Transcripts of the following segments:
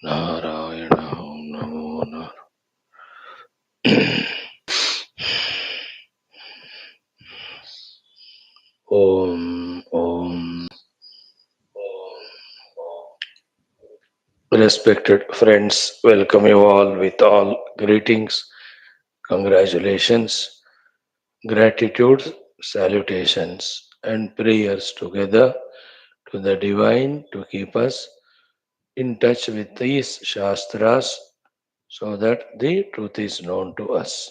Narayan Om NaMo Om Om. Respected friends, welcome you all with all greetings, congratulations, gratitudes, salutations, and prayers together to the divine to keep us in touch with these Shastras so that the truth is known to us.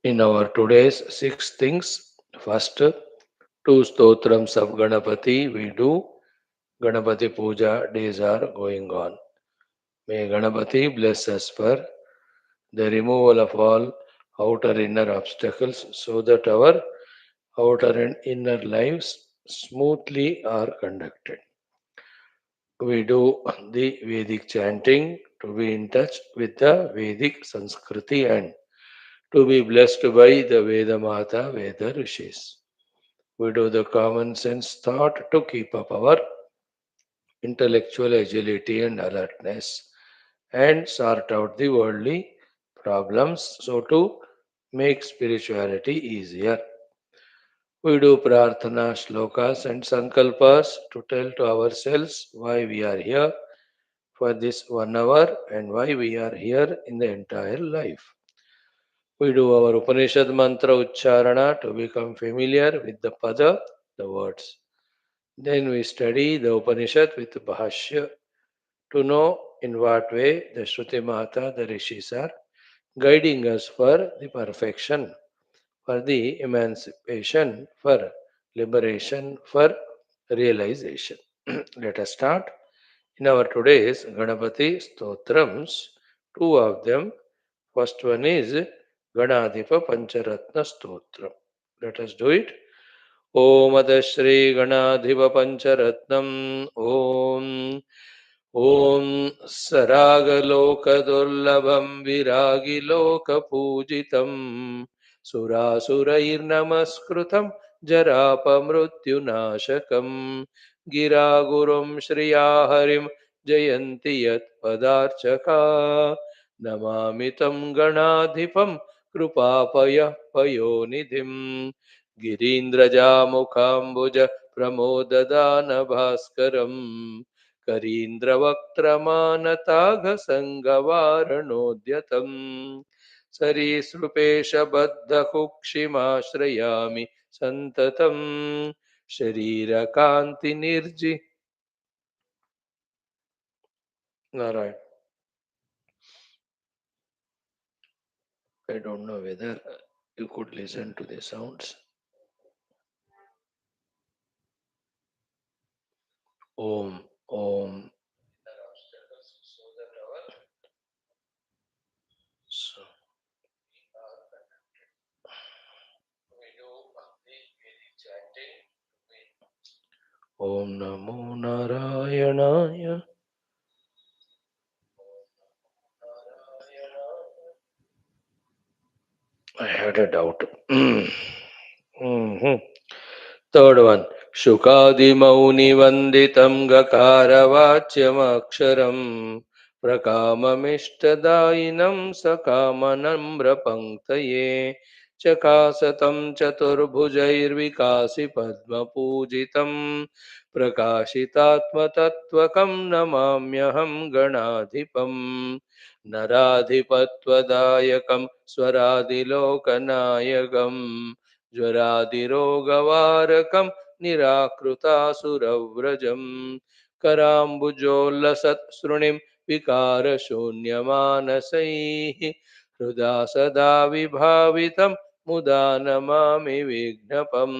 In our today's six things, first, two stotrams of Ganapati we do. Ganapati Puja days are going on. May Ganapati bless us for the removal of all outer inner obstacles so that our outer and inner lives smoothly are conducted. We do the Vedic chanting to be in touch with the Vedic Sanskriti and to be blessed by the Veda Mata, Veda Rishis. We do the common sense thought to keep up our intellectual agility and alertness and sort out the worldly problems so to make spirituality easier. We do prarthana, shlokas, and sankalpas to tell to ourselves why we are here for this 1 hour and why we are here in the entire life. We do our Upanishad mantra ucharana to become familiar with the pada, the words. Then we study the Upanishad with Bhashya to know in what way the Shruti Mata, the Rishis are guiding us for the perfection, for the emancipation, for liberation, for realization. Let us start in our today's Ganapati Stotrams, two of them. First one is Ganadhipa Pancharatna Stotram. Let us do it. Om Adashri Ganadhipa Pancharatnam Om Om Saragalokadurlabham Viragilokapujitam Surasurairnamaskrutam Jarapamrutyunashakam Giragurum Shriyaharim Jayanti Yat Padarchaka Namamitam Ganadhipam Krupapaya Payonidhim Girindrajamukhambuja Pramodadana Bhaskaram करीन्द्रवक्त्रमानताघसङ्गवारणोद्यतम् सरीसृपेशबद्धकुक्षिमाश्रयामि सन्ततम् शरीरकान्तिनिर्जि Alright. I don't know whether you could listen to the sounds. Om, Om. So, we do the Vedic chanting. Om Namo Narayanaya. I had a doubt. Mhm. Third one. शुकादिमौनिवन्दितं गकारवाच्यमक्षरम् प्रकाममिष्टदायिनं सकामनम्रपङ्क्तये चकासतं चतुर्भुजैर्विकासि पद्मपूजितं प्रकाशितात्मतत्त्वकं नमाम्यहं गणाधिपम् नराधिपत्वदायकं स्वरादिलोकनायकम् ज्वरादिरोगवारकं निराकृतासुरव्रजम् कराम्बुजोल्लसत्सृणिं विकारशून्यमानसैः हृदा सदा विभावितं मुदा नमामि विघ्नपम्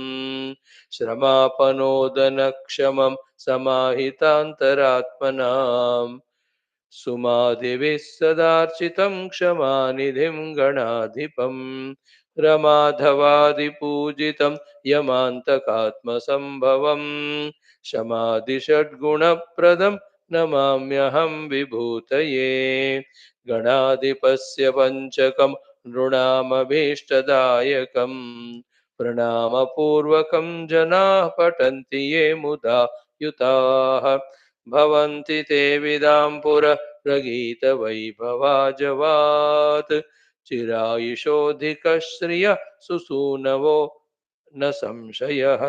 श्रमापनोदनक्षमं समाहितान्तरात्मनाम् सुमादिभिः सदार्चितं क्षमानिधिं गणाधिपम् रमाधवादिपूजितं यमान्तकात्मसम्भवम् शमादिषड्गुणप्रदं नमाम्यहं विभूतये गणाधिपस्य पञ्चकं नृणामभीष्टदायकम् प्रणामपूर्वकं जनाः पठन्ति ये मुदा युताः भवन्ति ते विदां पुरप्रगीतवैभवाजवात् चिरायुषोऽधिकश्रिय सुसूनवो न संशयः।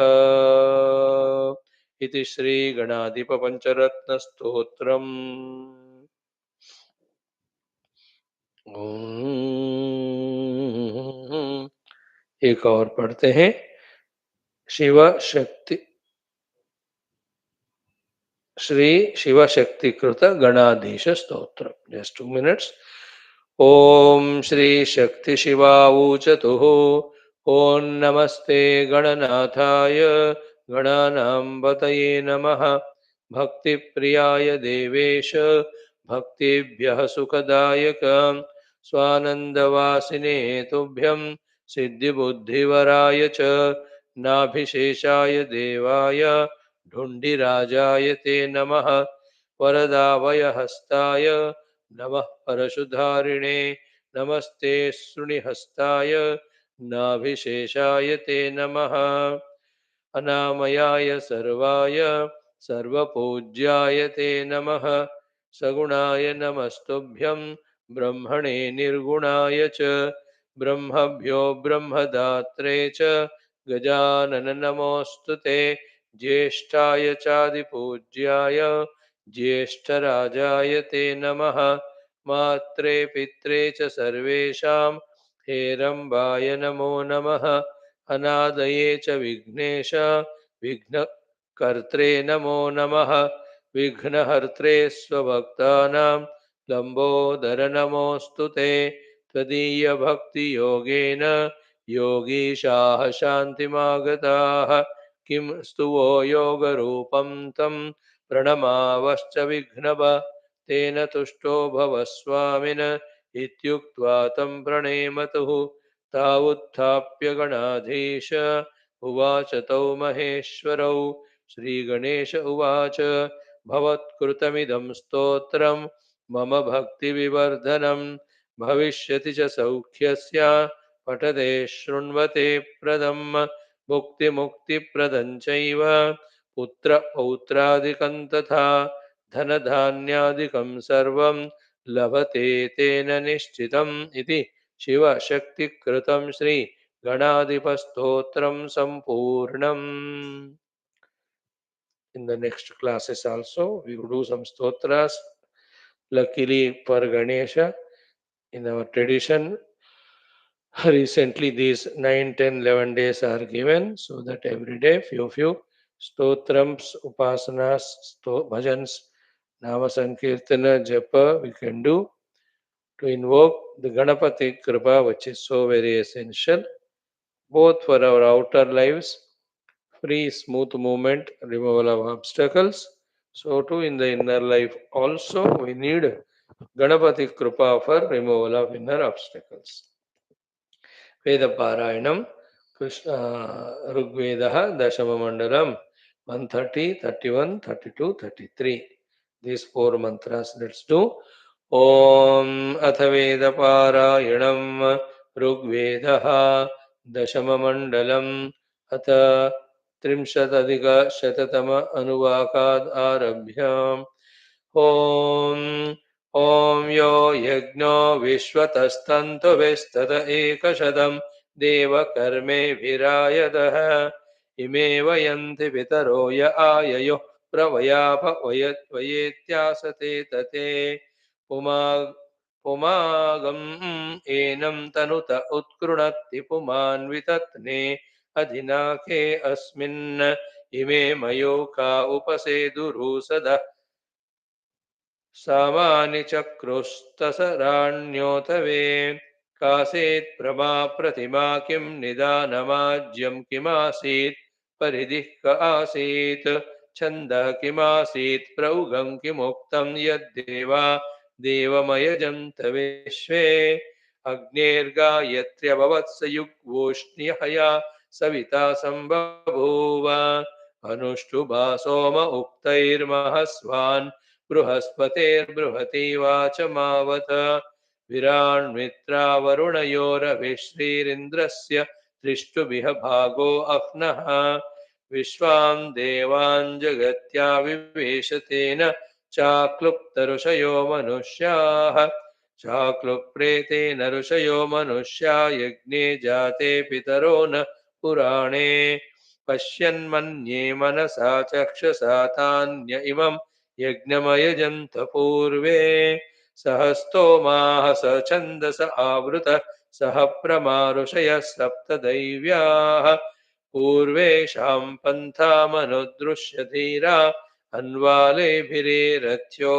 इति श्रीगणाधिपपञ्चरत्नस्तोत्रम्। एक और पढ़ते हैं, शिव शक्ति श्री शिव शक्ति कृत गणाधीश स्तोत्र। Just 2 minutes। ओम श्री शक्ति शिवाऊचतुः। ओम नमस्ते गणनाथाय गणानां बतये नमः। भक्ति प्रियाय देवेश भक्तिभ्यः सुखदायक स्वानंदवासिने तुभ्यं सिद्धिबुद्धिवराय च नाभिशेषाय देवाय ढुण्डिराजाय ते नमः। वरदाभयहस्ताय नमः परशुधारिणे नमस्ते शृणिहस्ताय नाभिशेषाय ते नमः। अनामयाय सर्वाय सर्वपूज्याय ते नमः। सगुणाय नमस्तुभ्यं ब्रह्मणे निर्गुणाय च ब्रह्मभ्यो ब्रह्मदात्रे च गजानन नमोऽस्तु ते। ज्येष्ठाय चादिपूज्याय ज्येष्ठराजाय ते नमः। मात्रे पित्रे च सर्वेषां हेरम्बाय नमो नमः। अनादये च विघ्नेश विघ्नकर्त्रे नमो नमः। विघ्नहर्त्रे स्वभक्तानां लम्बोदर नमोऽस्तु ते। त्वदीयभक्तियोगेन योगीशाः शान्तिमागताः। किं स्तुवो योगरूपं तं प्रणमावश्च विघ्नव। तेन तुष्टो भव स्वामिन इत्युक्त्वा तं प्रणेमतुः। तावुत्थाप्य गणाधीश उवाच तौ महेश्वरौ। श्रीगणेश उवाच भवत्कृतमिदं स्तोत्रं मम भक्तिविवर्धनं भविष्यति च सौख्यस्य पठते शृण्वते प्रदम्। मुक्तिमुक्तिप्रदं चैव पुत्र पौत्रादिकं तथा धनधान्यादिकं सर्वं लभते तेन निश्चितम्। इति शिवशक्तिकृतं श्री गणाधिपस्तोत्रं सम्पूर्णम्। In the next classes also we will do some stotras. Luckily for Ganesha, in our tradition, recently these 9, 10, 11 days are given, so that every day few stotrams, upasanas, bhajans, nama sankirtana, japa we can do to invoke the Ganapati Kripa, which is so very essential both for our outer lives, free smooth movement, removal of obstacles. So too in the inner life also we need Ganapati Kripa for removal of inner obstacles. Vedaparayanam, Krishna Rigvedah, Dashamamandalam, 130, 31, 32, 33. These 4 mantras let's do. Om Athavedaparayanam Rigvedah Dashamamandalam Atha Trimshatadhika Shatatama Anuvakad Arabhyam. Om ॐ यो यज्ञो विश्वतस्तन्तुभिस्तत एकशतं देवकर्मेभिरायतः इमे वयन्ति पितरो य आययुः प्रवयापवयेत्यासते तते पुमागम् एनं तनुत उत्कृणक्ति पुमान् वितत्ने अधिनाके अस्मिन् इमे मयोका उपसेदुरुसदः सामानि चक्रुस्तसराण्योतवे कासेत् प्रमा प्रतिमा किं निदानमाज्यं किमासीत् परिधिः क आसीत् छन्दः किमासीत् प्रौघं किमुक्तं यद्देवा देवमयजन्त विश्वे अग्नेर्गायत्र्यभवत्स युग्वोष्ण्यहया सविता सम्बभूव अनुष्टुभा सोम उक्तैर्महस्वान् बृहस्पतेर्बृहती वाचमावत विरान्मित्रावरुणयोरभिश्रीरिन्द्रस्य दृष्टुभिः भागो अह्नः विश्वान् देवान् जगत्या विवेशतेन चाक्लुप्तऋषयो मनुष्याः चाक्लुप्रेतेन ऋषयो मनुष्या यज्ञे जाते पितरो न पुराणे पश्यन्मन्ये मनसा चक्षुषा तान्य इमं यज्ञमयजन्त पूर्वे सहस्तोमाः स छन्दस आवृत सह प्रमाऋषयः सप्तदैव्याः पूर्वेषां पन्थामनुदृश्य धीरा अन्वालेभिरेरथ्यो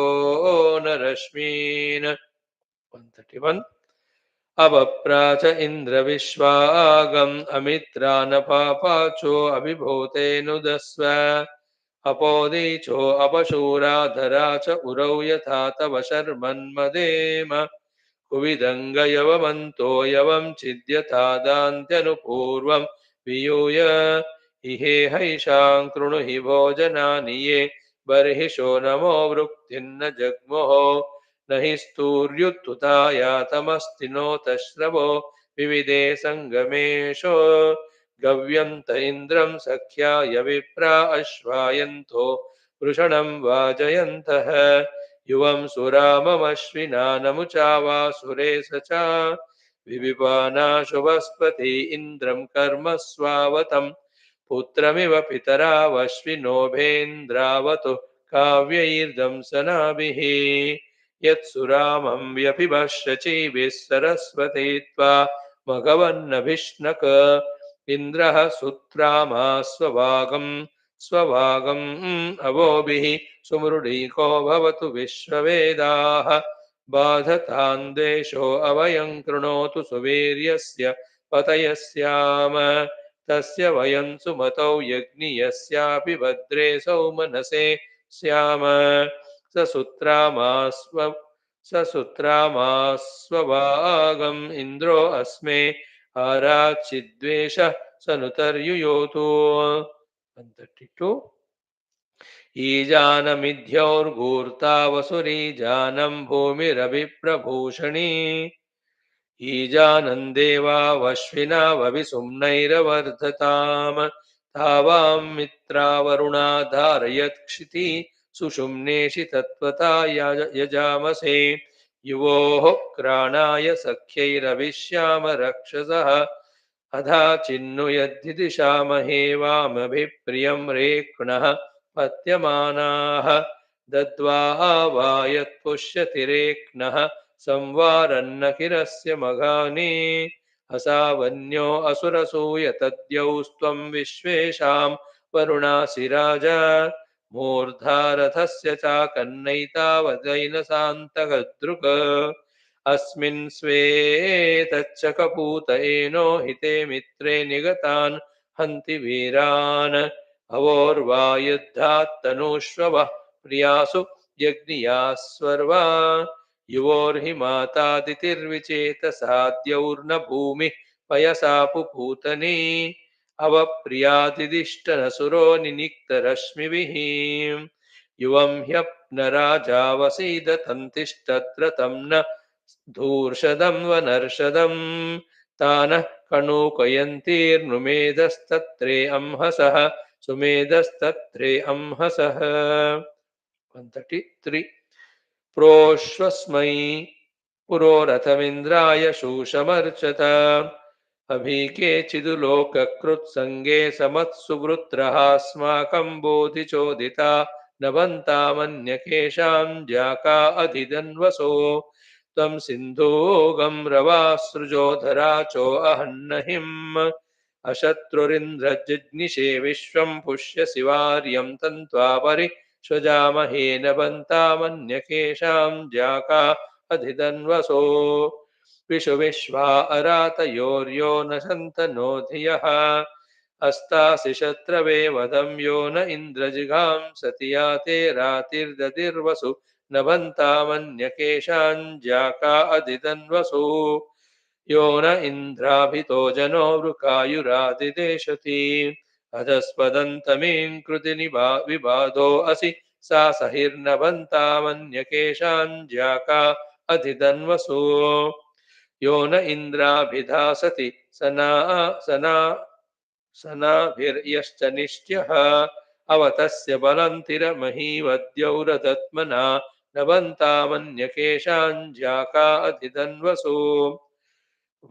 न रश्मीन् 131 अपप्राच इन्द्रविश्वागम् अमित्रानपापाचो अभिभूतेऽनुदस्व अपोदीचो अपशूराधरा च उरौ यथा तव शर्मन्मदेम कुविदङ्गयवमन्तो यवं चिद्यथा दान्त्यनुपूर्वं वियूय इहेहैषां कृणु हि भोजनानि ये बर्हिषो नमो वृक्तिर्न जग्मुः न हि स्तूर्युत्थुतायातमस्ति नोतश्रवो विविदे सङ्गमेषु गव्यन्त इन्द्रं सख्याय विप्रा अश्वायन्तो वृषणं वाजयन्तः युवं सुराममश्विना नमुचा वा सुरेश च विविपाना शुभस्पति इन्द्रं कर्म स्वावतं पुत्रमिव पितरा वश्विनोभेन्द्रावतु काव्यैर्दंसनाभिः यत्सुरामं व्यपिभश्यचीभिः सरस्वती त्वा मघवन्नभिष्णक इन्द्रः सुत्रामा स्वभागम् अवोभिः सुमृडीको भवतु विश्ववेदाः बाधतां द्वेषो अवयं कृणोतु सुवीर्यस्य पतयस्याम तस्य वयं सुमतौ यज्ञियस्यापि भद्रे सौमनसे स्याम ससूत्रामास्वभागम् इन्द्रो अस्मे आराचिद्वेषः सनुतर्युयोतु 132 ईजानमिध्योर्गूर्ता वसुरीजानं भूमिरभिप्रभूषणी ईजानन्देवा वश्विना वविसुम्नैरवर्धताम् तावां मित्रावरुणा धारयत्क्षिति सुषुम्नेषि तत्त्वता यजामसे युवोः क्राणाय सख्यैरविश्याम रक्षसः अधा चिन्नु यद्दिशामहे वामभिप्रियं रेक्णः पत्यमानाः दद्वा वा यत्पुष्यतिरेक्णः संवारन्नखिरस्य मघानि असावन्यो असुरसूय तद्यौस्त्वं विश्वेषां वरुणासि राजा मूर्धारथस्य चाकन्नैतावदैनसान्तकदृक् अस्मिन् स्वे तच्च कपूत एनो हिते मित्रे निगतान् हन्ति वीरान् अवोर्वा युद्धात्तनुष्ववः प्रियासु यज्ञियास्वर्वा युवोर्हि मातादितिर्विचेतसाद्यौर्न भूमिः पयसा पुपूतनी अवप्रियादिदिष्टनसुरो निनिक्तरश्मिभिः युवं ह्यप्नराजावसीदतन्तिष्ठत्रतं न धूर्षदं वनर्षदं तानः कणूकयन्तीर्नुमेधस्तत्रे अंहसः सुमेधस्तत्रे अंहसः 133 प्रोश्वस्मै पुरोरथमिन्द्राय शूषमर्चत अभीकेचिदुलोककृत्सङ्गे समत्सुवृत्रहास्माकं बोधिचोदिता नभन्तामन्यकेषां जाका अधिदन्वसो त्वं सिन्धूगं रवासृजोधरा चोऽहन्नहिम् अशत्रुरिन्द्रजिज्ञिषे विश्वं पुष्यसि वार्यं तन्त्वा परिष्वजामहे नभन्तामन्यकेषां जाका अधिदन्वसो विषु विश्वा अरातयोर्यो न शन्तनो धियः अस्तासि शत्रवे वदं यो न इन्द्रजिघां सति याते रातिर्दतिर्वसु नभन्तामन्यकेषां जाका अधिदन्वसु यो न इन्द्राभितो जनो वृकायुरादिदेशति अधस्पदन्तमीं कृति विबाधो असि सा सहिर्नभन्तामन्यकेषां जाका अधिदन्वसु यो न इन्द्राभिधासति सना सनाभिर्यश्च निश्च्यः अवतस्य बलन्तिरमहीवद्यौरदत्मना नबन्तामन्यकेशाञ्जाका अधिधन्वसो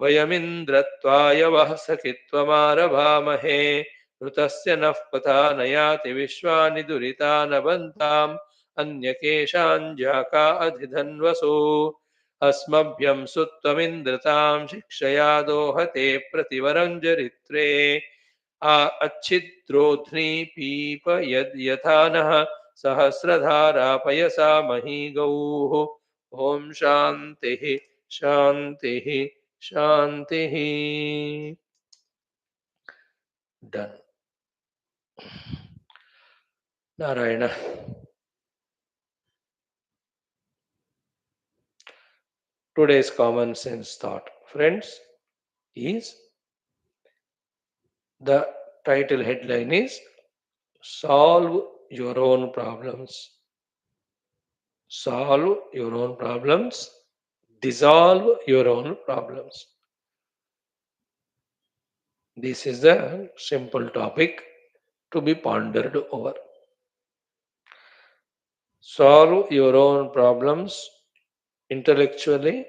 वयमिन्द्रत्वाय वः सखित्वमारभामहे ऋतस्य नः पथा न याति विश्वानि दुरिता नबन्ताम् अन्यकेशाञ्जाका अधिधन्वसो अस्मभ्यं सुत्वमिन्द्रतां शिक्षया दोहते प्रतिवरं जरित्रे अच्छिद्रोध्नी पीप यद्यथा नः सहस्रधारा पयसा मही गौः ॐ शान्तिः शान्तिः शान्तिः done Narayan today's common sense thought friends is the title headline is solve your own problems. Solve your own problems, dissolve your own problems. This is a simple topic to be pondered over. Solve your own problems intellectually,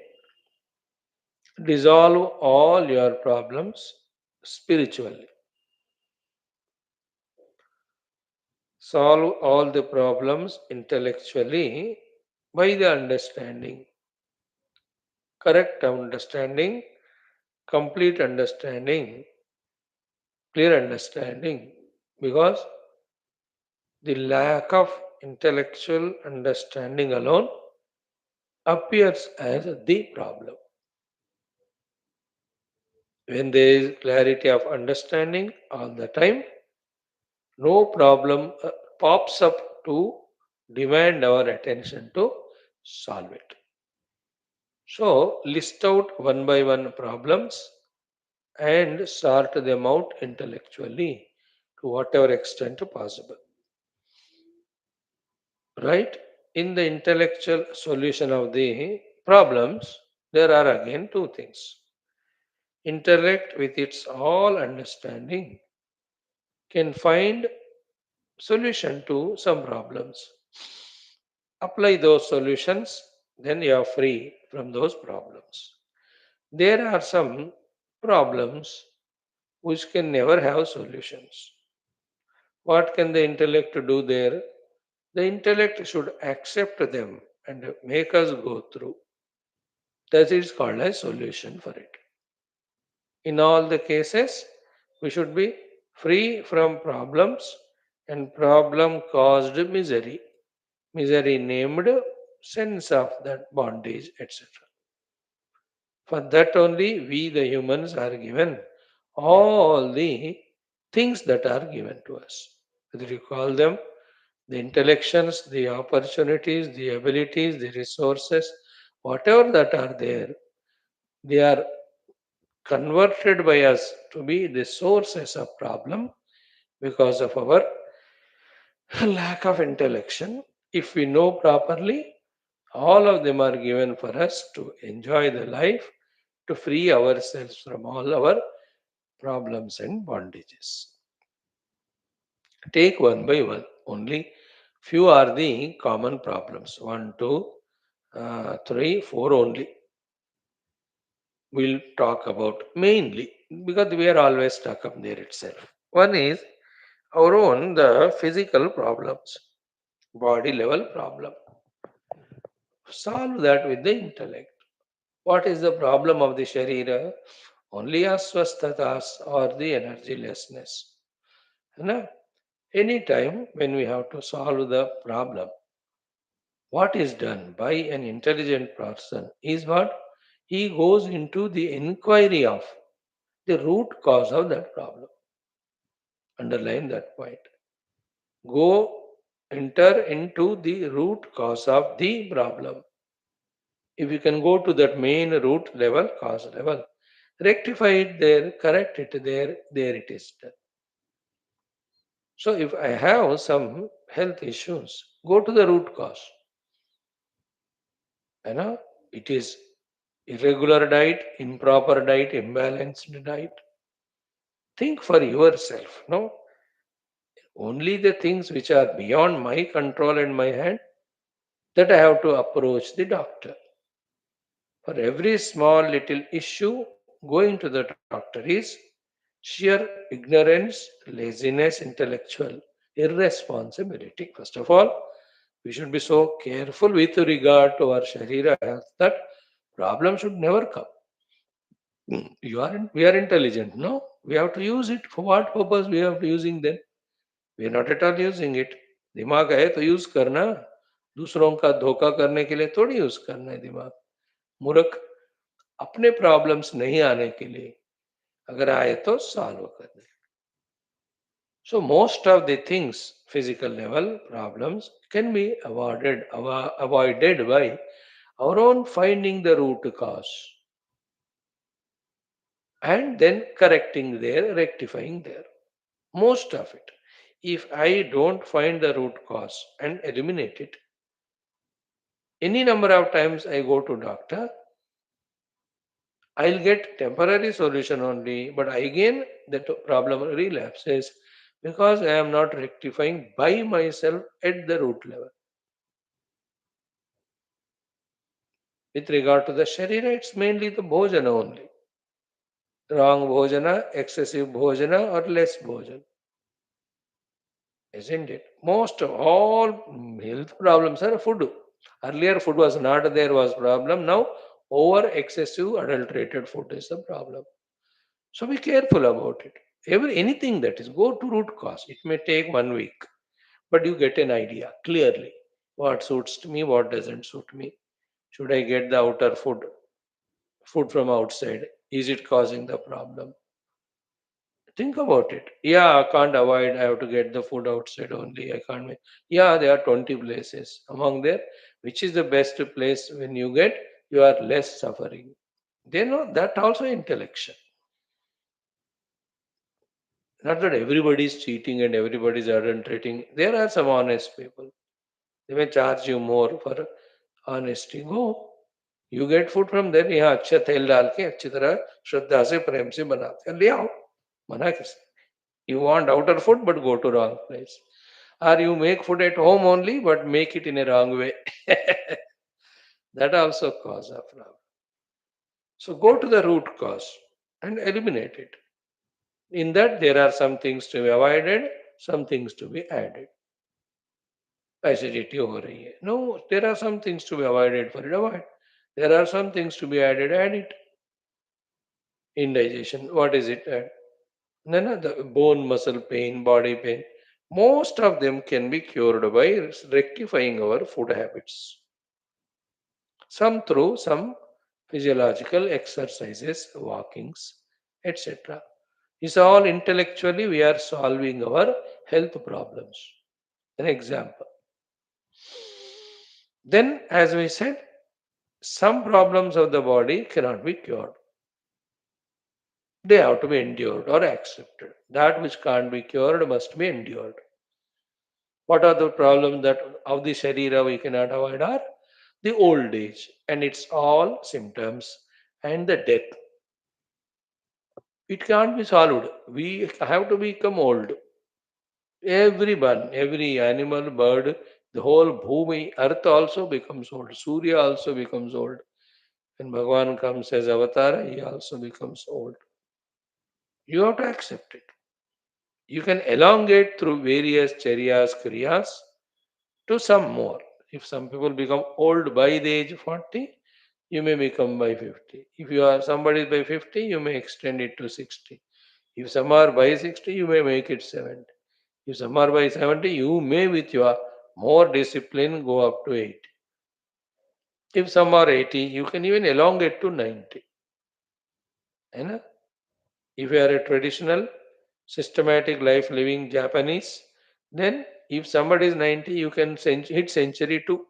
dissolve all your problems spiritually. Solve all the problems intellectually by the understanding, correct understanding, complete understanding, clear understanding, because the lack of intellectual understanding alone appears as the problem. When there is clarity of understanding all the time, no problem pops up to demand our attention to solve it. So, list out one by one problems and sort them out intellectually to whatever extent possible. Right? In the intellectual solution of the problems, there are again two things. Intellect with its all understanding can find solution to some problems. Apply those solutions, then you are free from those problems. There are some problems which can never have solutions. What can the intellect do there? The intellect should accept them and make us go through. That is called a solution for it. In all the cases, we should be free from problems and problem caused misery. Misery named sense of that bondage, etc. For that only we, the humans, are given all the things that are given to us. Whether you call them the intellections, the opportunities, the abilities, the resources, whatever that are there, they are converted by us to be the sources of problem because of our lack of intellection. If we know properly, all of them are given for us to enjoy the life, to free ourselves from all our problems and bondages. Take one by one. Only few are the common problems. One, two, three, four only. We'll talk about mainly because we are always stuck up there itself. One is our own the physical problems, body level problem. Solve that with the intellect. What is the problem of the sharira? Only aswasthatas or the energylessness. Na? Anytime when we have to solve the problem, what is done by an intelligent person is what? He goes into the inquiry of the root cause of that problem. Underline that point. Go enter into the root cause of the problem. If you can go to that main root level, cause level, rectify it there, correct it there, there it is done. So if I have some health issues, go to the root cause. You know, it is irregular diet, improper diet, imbalanced diet. Think for yourself. No, only the things which are beyond my control and my hand, that I have to approach the doctor. For every small little issue, going to the doctor is sheer ignorance, laziness, intellectual irresponsibility. First of all, we should be so careful with regard to our Sharira health that problem should never come. We are intelligent, no? We have to use it. For what purpose we have to using then? We are not at all using it. दिमाग है तो use करना, दूसरों का धोखा करने के लिए थोड़ी यूज करना है दिमाग. मूर्ख. अपने प्रॉब्लम्स नहीं आने के लिए, अगर आए तो सॉल्व करने. So most of the things, physical level problems, can be avoided by our own finding the root cause and then correcting there, rectifying there. Most of it. If I don't find the root cause and eliminate it, any number of times I go to doctor, I'll get temporary solution only, but again the problem relapses because I am not rectifying by myself at the root level. With regard to the Sharira, it's mainly the Bhojana only. Wrong Bhojana, excessive Bhojana, or less Bhojana. Isn't it? Most of all health problems are food. Earlier, food was not there, was problem. Now, over excessive adulterated food is the problem. So be careful about it. Anything that is, go to root cause. It may take 1 week, but you get an idea clearly what suits me, what doesn't suit me. Should I get the outer food from outside? Is it causing the problem? Think about it. Yeah, I can't avoid. I have to get the food outside only. I can't make. Yeah, there are 20 places. Among there, which is the best place when you get, you are less suffering. They know that also intellectual. Not that everybody is cheating and everybody is adulterating. There are some honest people. They may charge you more for honesty. Go. You get food from there. यहाँ अच्छा तेल डाल के अच्छी तरह श्रद्धा से प्रेम से बनाते हैं ले आओ. मना किस. You want outer food, but go to wrong place. Or you make food at home only, but make it in a wrong way. That also cause a problem. So go to the root cause and eliminate it. In that, there are some things to be avoided, some things to be added. Acidity हो रही है. No, there are some things to be avoided for it. Avoid. There are some things to be added. Add it. Indigestion. What is it? Add. No, no, the bone, muscle pain, body pain. Most of them can be cured by rectifying our food habits. Some through some physiological exercises, walkings, etc. It's all intellectually we are solving our health problems. An example. Then, as we said, some problems of the body cannot be cured. They have to be endured or accepted. That which can't be cured must be endured. What are the problems that of the Sharira we cannot avoid are the old age and its all symptoms and the death. It can't be solved. We have to become old. Everyone, every animal, bird, the whole Bhumi, earth also becomes old. Surya also becomes old. When Bhagavan comes as avatar, he also becomes old. You have to accept it. You can elongate through various charyas, kriyas to some more. If some people become old by the age of 40, you may become by 50. If you are somebody by 50, you may extend it to 60. If some are by 60, you may make it 70. If some are by 70, you may with your more discipline go up to 80. If some are 80, you can even elongate to 90. You know? If you are a traditional, systematic life living Japanese, then if somebody is 90, you can hit century 2.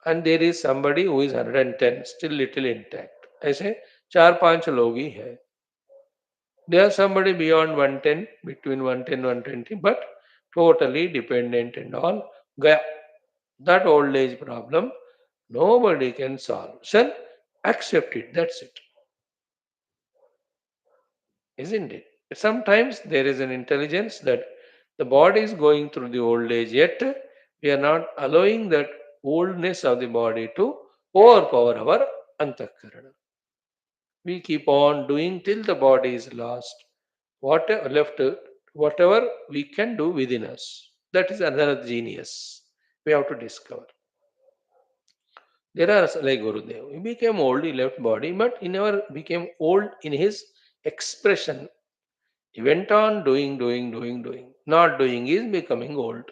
And there is somebody who is 110, still little intact. ऐसे 4-5 लोग ही है. There are somebody beyond 110, between 110 120, but totally dependent and all. गया. That old age problem, nobody can solve. Shall accept it. That's it. isn't it? Sometimes there is an intelligence that the body is going through the old age, yet we are not allowing that oldness of the body to overpower our antakarana. We keep on doing till the body is lost. Whatever left, whatever we can do within us. That is another genius we have to discover. There are like Gurudev. He became old, he left body, but he never became old in his expression. He went on doing. Not doing is becoming old.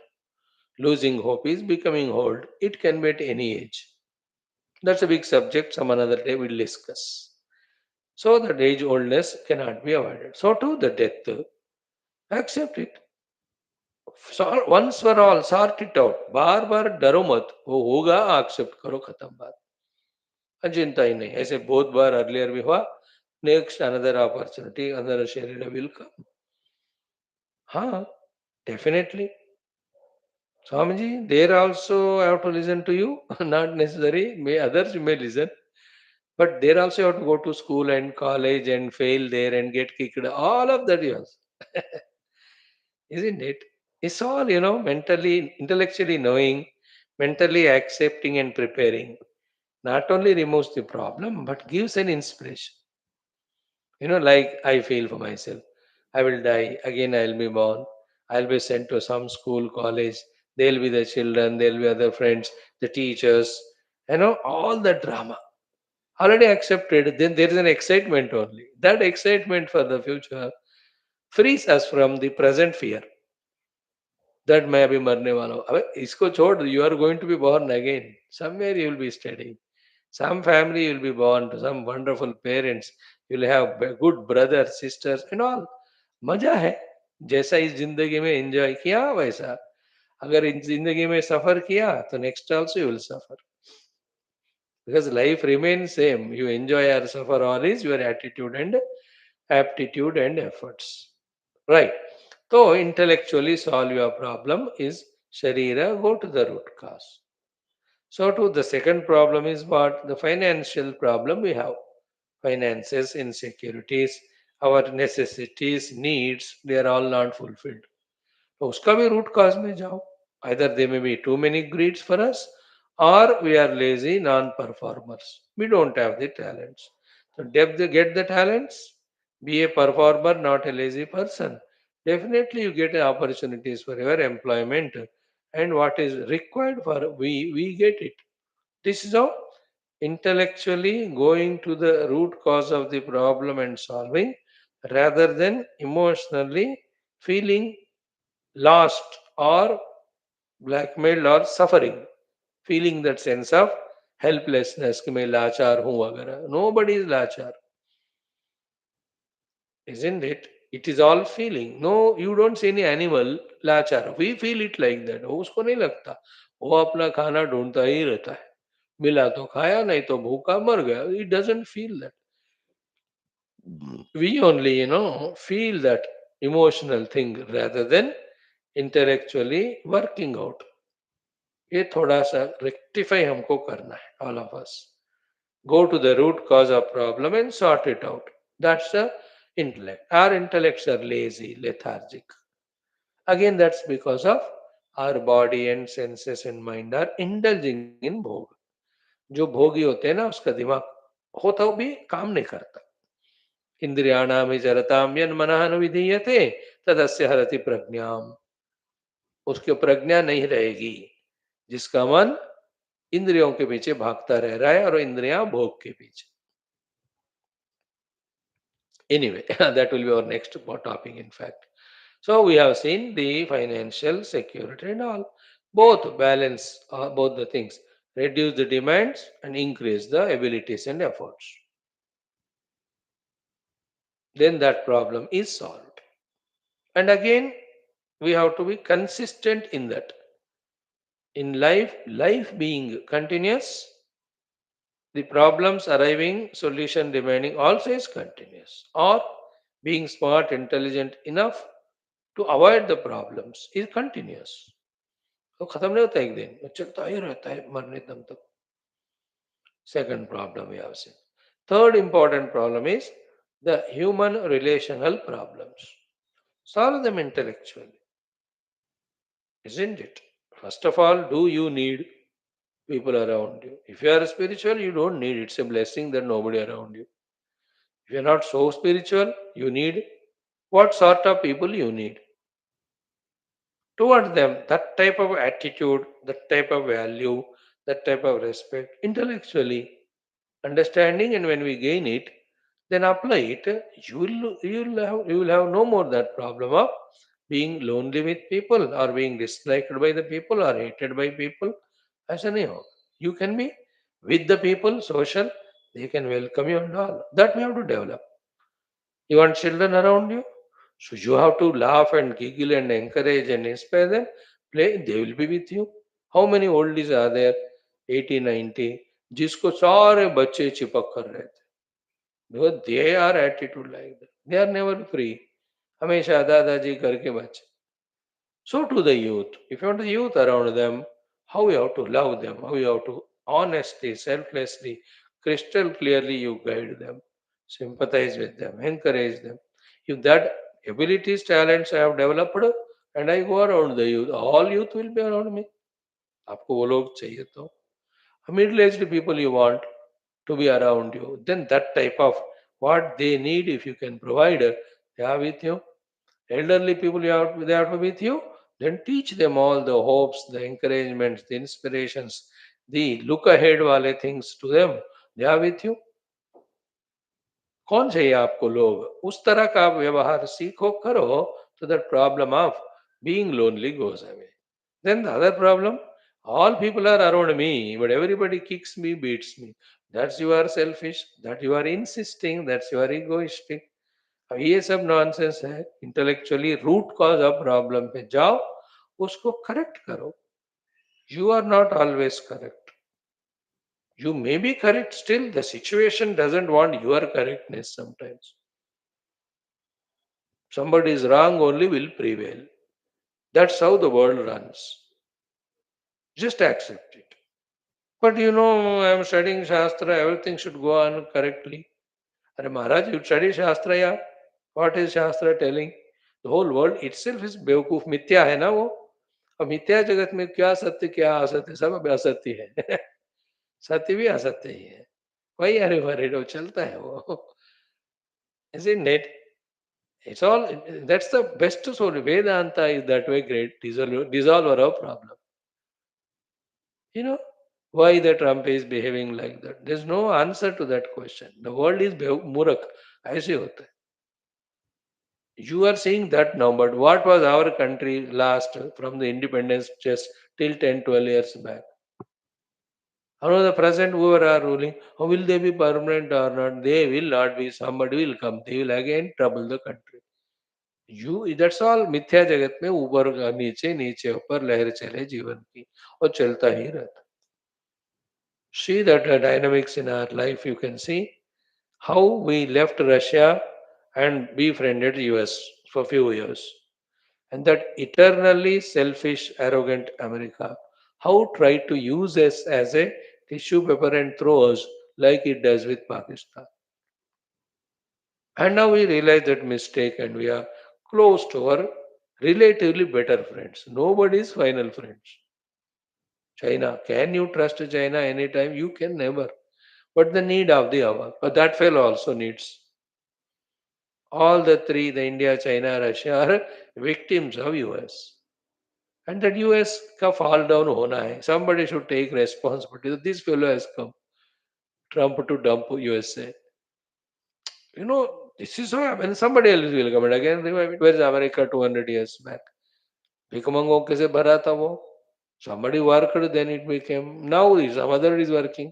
Losing hope is becoming old. It can be at any age. That's a big subject. Some another day we'll discuss. So that age oldness cannot be avoided. So too the death. Accept it. Once for all, sort it out. बार बार डरो मत. वो होगा, accept करो, खत्म बात. चिंता ही नहीं. ऐसे बहुत बार earlier भी हुआ. Next another opportunity, another शरीर will come. हाँ, definitely. Swamiji, there also I have to listen to you. Not necessary. May others you may listen. But there also you have to go to school and college and fail there and get kicked. All of that yes. Isn't it? It's all, mentally, intellectually knowing, mentally accepting and preparing. Not only removes the problem, but gives an inspiration. Like I feel for myself. I will die. Again, I'll be born. I'll be sent to some school, college. There'll be the children, there'll be other friends, the teachers, all the drama. Already accepted, then there is an excitement only. That excitement for the future frees us from the present fear that मैं अभी मरने वाला हूँ. अबे इसको छोड़, you are going to be born again. Somewhere you will be studying. Some family you will be born to some wonderful parents. You will have good brothers, sisters and all. मजा है. जैसा इस जिंदगी में एंजॉय किया वैसा अगर इन जिंदगी में सफर किया तो next also you will suffer because life remains same. You enjoy or suffer all is your attitude and aptitude and efforts. Right. So intellectually solve your problem is Sharira, go to the root cause. So to the second problem is what? The financial problem we have. Finances, insecurities, our necessities, needs, they are all not fulfilled. तो उसका भी root cause में जाओ either they may be too many greeds for us or we are lazy non-performers. We don't have the talents. So get the talents, be a performer, not a lazy person. Definitely you get opportunities for your employment and what is required for we get it. This is how intellectually going to the root cause of the problem and solving rather than emotionally feeling lost or blackmailed or suffering, feeling that sense of helplessness कि मैं लाचार हूँ वगैरह. Nobody is लाचार, isn't it? It is all feeling. No, you don't see any animal लाचार. We feel it like that. वो उसको नहीं लगता. वो अपना खाना ढूंढता ही रहता है. मिला तो खाया नहीं तो भूखा मर गया. It doesn't feel that. We only, feel that emotional thing rather than intellectually working out. ये थोड़ा सा रेक्टिफाई हमको करना है all of us go to the root cause of problem and sort it out that's the intellect our intellects are lazy lethargic again that's because of our body and senses and mind are indulging in भोग जो भोगी होते हैं ना उसका दिमाग होता वो भी काम नहीं करता इंद्रियाणाम हि चरताम यन्मनः न विधीयते तदस्य हरति प्रज्ञाम उसकी प्रज्ञा नहीं रहेगी जिसका मन इंद्रियों के पीछे भागता रह रहा है और इंद्रियां भोग के पीछे. Anyway, that will be our next topic in fact. So we have seen the financial security and all. Both balance both the things. Reduce the demands and increase the abilities and efforts. Then that problem is solved. And again, we have to be consistent in that. In life being continuous, the problems arriving, solution remaining also is continuous. Or being smart, intelligent enough to avoid the problems is continuous. तो खत्म नहीं होता एक दिन वो चलता ही रहता है मरने दम तक. Second problem we have seen. Third important problem is the human relational problems. Solve them intellectually, isn't it? First of all, do you need people around you? If you are spiritual, you don't need it. It's a blessing that nobody around you. If you're not so spiritual, you need what sort of people you need toward them. That type of attitude, that type of value, that type of respect, intellectually understanding, and when we gain it, then apply it. You will have no more that problem of being lonely with people or being disliked by the people or hated by people. As anyhow, you can be with the people, social. They can welcome you and all. That we have to develop. You want children around you? So you have to laugh and giggle and encourage and inspire them. Play, they will be with you. How many oldies are there? 80, 90, जिसको सारे बच्चे चिपक कर रहे थे. Because they are attitude like that. They are never free. हमेशा दादाजी करके बच्चे. So to the youth, if you want the youth around them, how you have to love them, how you have to honestly, selflessly, crystal clearly you guide them, sympathize with them, encourage them. If that abilities, talents I have developed and I go around the youth, all youth will be around me. आपको वो लोग चाहिए तो middle-aged people you want to be around you. Then that type of what they need, if you can provide, they are with you. Elderly people they have to be with you. Then teach them all the hopes, the encouragements, the inspirations, the look ahead wale things to them. They are with you. कौन चाहिए आपको लोग उस तरह का व्यवहार सीखो करो तो that problem of being lonely goes away. Then the other problem, all people are around me, but everybody kicks me, beats me. That's you are selfish, that you are insisting, that's you are egoistic. अब ये सब nonsense है. Intellectually root cause of problem पे जाओ, उसको correct करो. You are not always correct. You may be correct, still the situation doesn't want your correctness sometimes. Somebody is wrong only will prevail. That's how the world runs. Just accept it. But I'm studying Shastra, everything should go on correctly. Are Maharaj, you study Shastra, yeah? What is Shastra telling? The whole world itself is बेवकूफ मिथ्या है ना वो. और मिथ्या जगत में क्या सत्य क्या असत्य सब असत्य है. सत्य भी असत्य ही है. वही अरे वरे चलता है वो. Isn't it? It's all that's the best solution. Vedanta is that way great dissolver of problem. You know why the Trump is behaving like that? There's no answer to that question. The world is murak. ऐसे होता है. You are seeing that now, but what was our country last from the independence just till 10, 12 years back? How the present whoever are ruling, how will they be permanent or not? They will not be. Somebody will come. They will again trouble the country. You that's all मिथ्या जगत में ऊपर नीचे नीचे ऊपर लहर चले जीवन की और चलता ही रहता. See that dynamics in our life. You can see how we left Russia and befriended US for few years, and that eternally selfish, arrogant America, how tried to use us as a tissue paper and throw us like it does with Pakistan. And now we realize that mistake and we are close to our relatively better friends. Nobody is final friends. China, can you trust China anytime? You can never. But the need of the hour. But that fellow also needs. All the three, the India, China, Russia, are victims of US. And that US ka fall down hona hai. Somebody should take responsibility. This fellow has come. Trump to dump USA. This is how when somebody else will come and again revive it. Where is America 200 years back? भिखमंगों कैसे भरा था वो. Somebody worked, then it became. Now some other is working.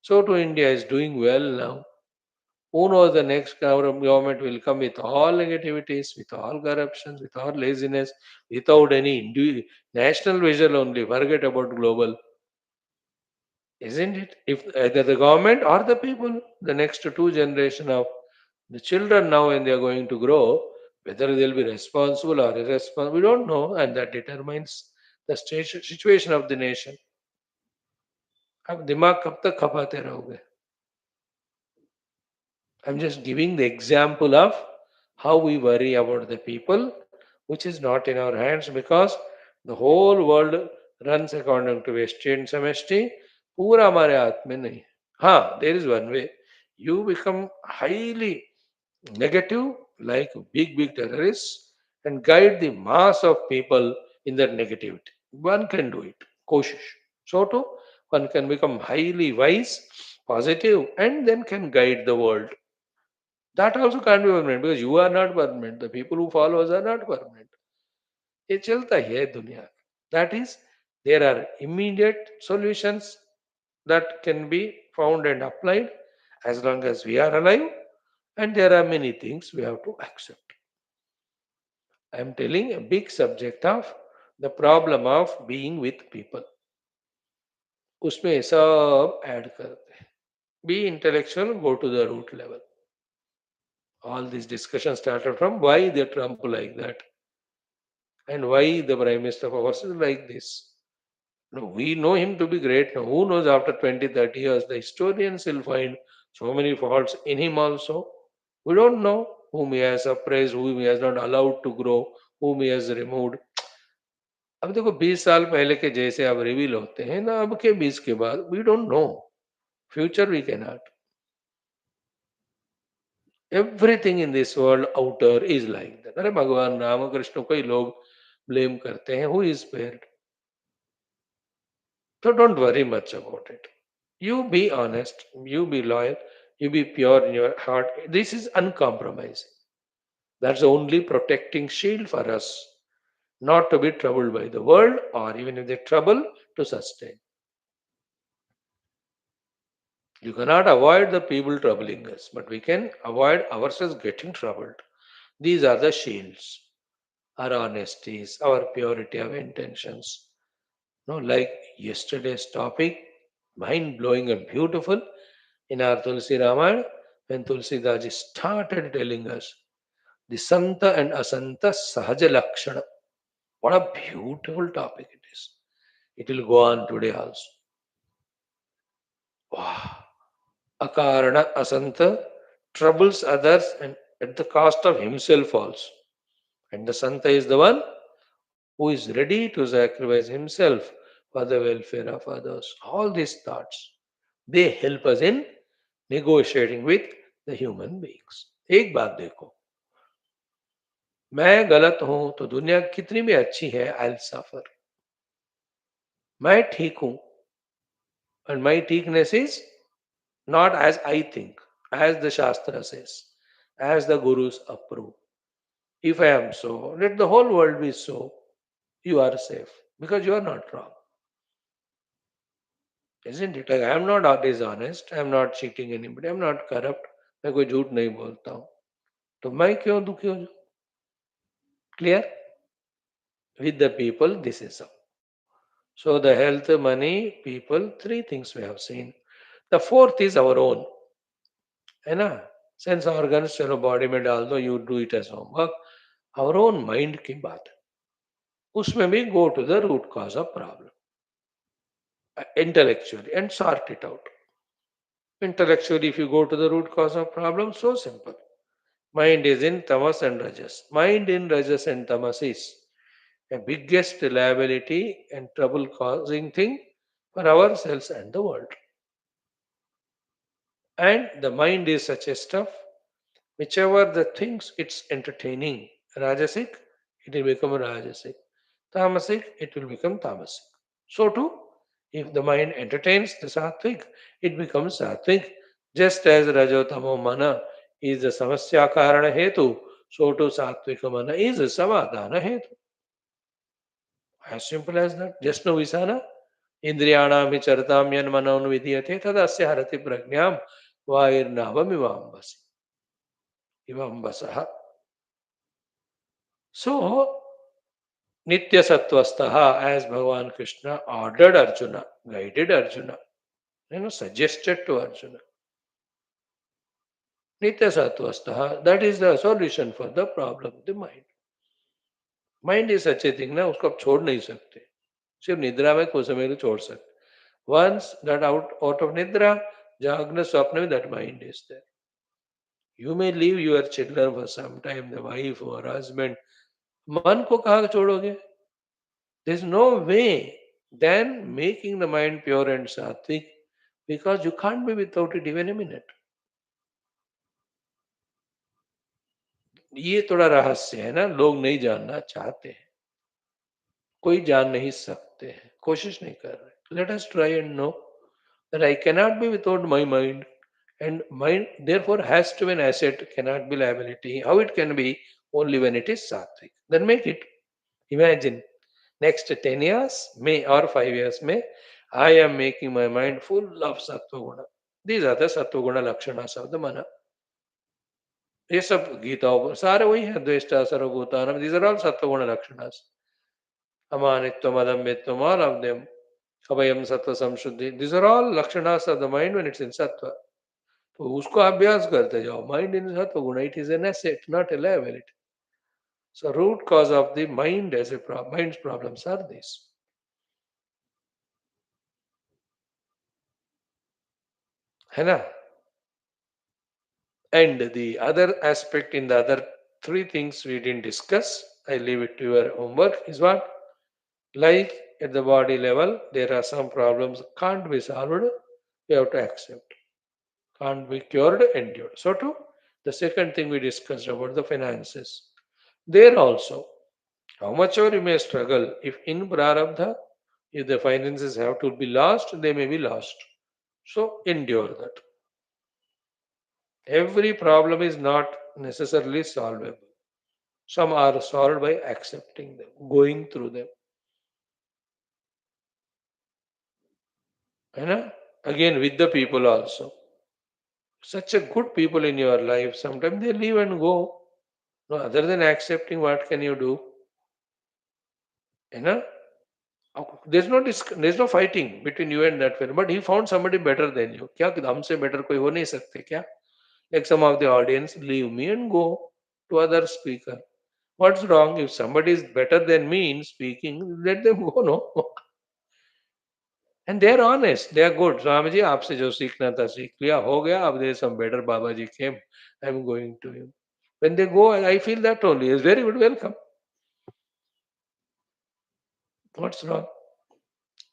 So to India is doing well now. Who knows the next government will come with all negativities, with all corruptions, with all laziness, without any national vision only. Forget about global. Isn't it? If either the government or the people, the next two generation of the children now when they are going to grow, whether they'll be responsible or irresponsible, we don't know, and that determines the situation of the nation. अब दिमाग कब तक खपाते रहोगे? I'm just giving the example of how we worry about the people, which is not in our hands because the whole world runs according to Vesti and Samesti. पूरा हमारे हाथ में नहीं. हाँ, there is one way. You become highly negative, like big terrorists, and guide the mass of people in their negativity. One can do it. Koshish. So too, one can become highly wise, positive, and then can guide the world. That also can't be permanent because you are not permanent. The people who follow us are not permanent. ये चलता ही है दुनिया. That is, there are immediate solutions that can be found and applied as long as we are alive, and there are many things we have to accept. I am telling a big subject of the problem of being with people. उसमें सब add करते हैं. Be intellectual, go to the root level. All this discussion started from why the Trump like that and why the Prime Minister of ours is like this. No, we know him to be great now. Who knows after 20, 30 years, the historians will find so many faults in him also. We don't know whom he has suppressed, whom he has not allowed to grow, whom he has removed. अब देखो 20 साल पहले के जैसे अब reveal होते हैं ना अब के 20 के बाद we don't know future we can not everything in this world outer is like that अरे भगवान रामकृष्ण को ही लोग ब्लेम करते हैं who is spared. So don't worry much about it. You be honest, you be loyal, you be pure in your heart. This is uncompromising. That's the only protecting shield for us, not to be troubled by the world or even if they trouble to sustain. You cannot avoid the people troubling us, but we can avoid ourselves getting troubled. These are the shields, our honesties, our purity of intentions. No, like yesterday's topic, mind blowing and beautiful in our Tulsi Ramayana, when Tulsi Daji started telling us the Santa and Asanta Sahaja Lakshana. What a beautiful topic it is. It will go on today also. Wow. Akarana Asanta troubles others and at the cost of himself also. And the Santa is the one who is ready to sacrifice himself for the welfare of others. All these thoughts, they help us in negotiating with the human beings. एक बात देखो, मैं गलत हूं तो दुनिया कितनी भी अच्छी है, आई विल सफर. मैं ठीक हूं and my thickness is not as I think, as the Shastra says, as the Gurus approve. If I am so, let the whole world be so. You are safe because you are not wrong. Isn't it? Like I am not dishonest, I am not cheating anybody, I am not corrupt. मैं कोई झूठ नहीं बोलता हूँ तो मैं क्यों दुखी हो जाऊं? Clear? With the people, this is so. So the health, money, people, three things we have seen. The fourth is our own. है ना? Sense organs चलो body में डाल दो, you do it as homework. Our own mind की बात है. उसमें भी go to the root cause of problem intellectually and sort it out. Intellectually, if you go to the root cause of problem, so simple. Mind is in tamas and rajas. Mind in rajas and tamas is a biggest liability and trouble causing thing for ourselves and the world. And the mind is such a stuff, whichever the things it's entertaining, rajasic, it will become rajasic. Tamasic, it will become tamasic. So too, if the mind entertains the sattvic, it becomes sattvic. Just as rajotamo mana is the samasya karana hetu, so too sattvika mana is a samadhana hetu. As simple as that. Just no visana. Indriyanam vichartam yan manon vidhyate tadasya harati prajnam vairnavam ivambasi. Ivambasaha. So, Nitya Sattvastaha, as Bhagavan Krishna ordered Arjuna, guided Arjuna, suggested to Arjuna. Nitya Sattvastaha, that is the solution for the problem of the mind. Mind is such a thing ना उसको आप छोड़ नहीं सकते. सिर्फ निद्रा में कुछ समय छोड़ सकते. Once that out of nidra, jagna swapna, that mind is there. You may leave your children for some time, the wife or husband. मन को कहाँ छोड़ोगे? There's no way than making the mind pure and sattvic, because you can't be without it even a minute. ये थोड़ा रहस्य है ना, लोग नहीं जानना चाहते हैं, कोई जान नहीं सकते हैं, कोशिश नहीं कर रहे. Let us try and know that I cannot be without my mind, and mind therefore has to be an asset, cannot be liability. How it can be? Only when it is sattvic. Then make it. Imagine next 10 years, may or 5 years, may I am making my mind full of sattva guna. These are the sattva guna lakshanas of the mana. ये सब गीताओं पर सारे वही है, द्वेष्टा सर्वभूतानाम, these are all sattva guna lakshanas. अमानित्वम अदम्भित्वम, all of them. अभयम सत्व संशुद्धि, these are all lakshanas of the mind when it's in sattva. तो उसको अभ्यास करते जाओ. Mind in sattva guna, it is an asset, not a liability. So root cause of the mind as a mind's problems are these. है ना? And the other aspect in the other three things we didn't discuss, I leave it to your homework, is what? Like at the body level, there are some problems can't be solved, we have to accept. Can't be cured, endured. So too, the second thing we discussed about the finances. There also, how much ever you may struggle, if in prarabdha, if the finances have to be lost, they may be lost. So endure that. Every problem is not necessarily solvable. Some are solved by accepting them, going through them. You know? Again, with the people also. Such a good people in your life, sometimes they leave and go. No, other than accepting, what can you do? You know? There's no fighting between you and that fellow. But he found somebody better than you. क्या हमसे better कोई हो नहीं सकते क्या? Like some of the audience, leave me and go to other speaker. What's wrong? If somebody is better than me in speaking, let them go, no? And they are honest. They are good. Swami ji आपसे जो सीखना था सीख लिया, हो गया. अब there is some better Baba ji came. I am going to him. When they go, I feel that only is very good. Welcome. What's wrong?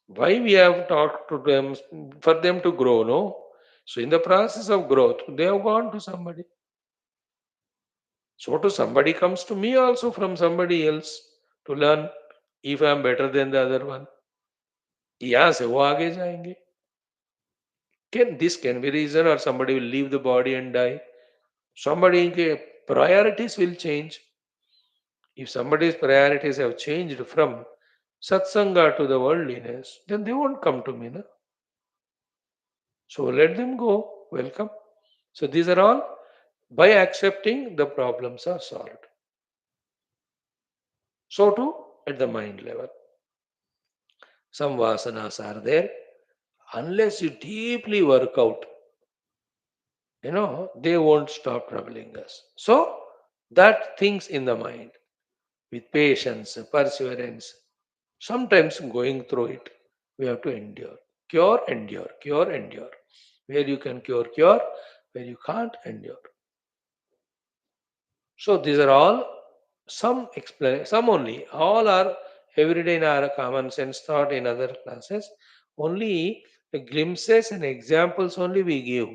Why we have talked to them for them to grow? No. So in the process of growth, they have gone to somebody. So to somebody comes to me also from somebody else to learn if I am better than the other one. यहाँ से वो आगे जाएंगे. Can be reason, or somebody will leave the body and die. Somebody priorities will change. If somebody's priorities have changed from satsanga to the worldliness, then they won't come to me. Na? So let them go. Welcome. So these are all by accepting the problems are solved. So too at the mind level. Some vasanas are there. Unless you deeply work out, they won't stop troubling us. So that things in the mind with patience, perseverance, sometimes going through it, we have to endure. Cure, endure, cure, endure. Where you can cure, cure. Where you can't, endure. So these are all some explain, some only. All are everyday in our common sense thought in other classes. Only the glimpses and examples only we give.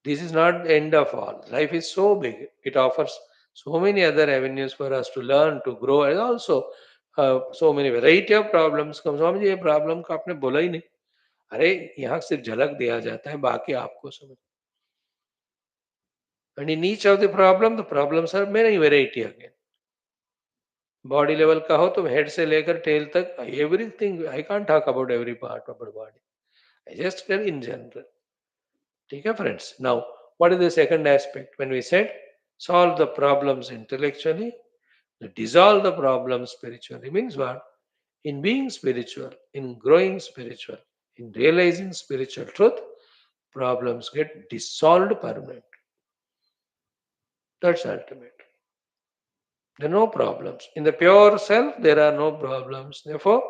This is not the end of all. Life is so big. It offers so many other avenues for us to learn, to grow, and also so many variety of problems come. Swami ji ये problem का आपने बोला ही नहीं. अरे यहाँ सिर्फ झलक दिया जाता है, बाकी आपको समझ. And in each of the problems are many variety again. Body level का हो तो हेड से लेकर टेल तक everything. I can't talk about every part of body. I just tell in general. ठीक है friends? Now, what is the second aspect? When we said solve the problems intellectually, dissolve the problems spiritually, means what? In being spiritual, in growing spiritual, in realizing spiritual truth, problems get dissolved permanently. That's ultimate. There are no problems. In the pure self, there are no problems. Therefore,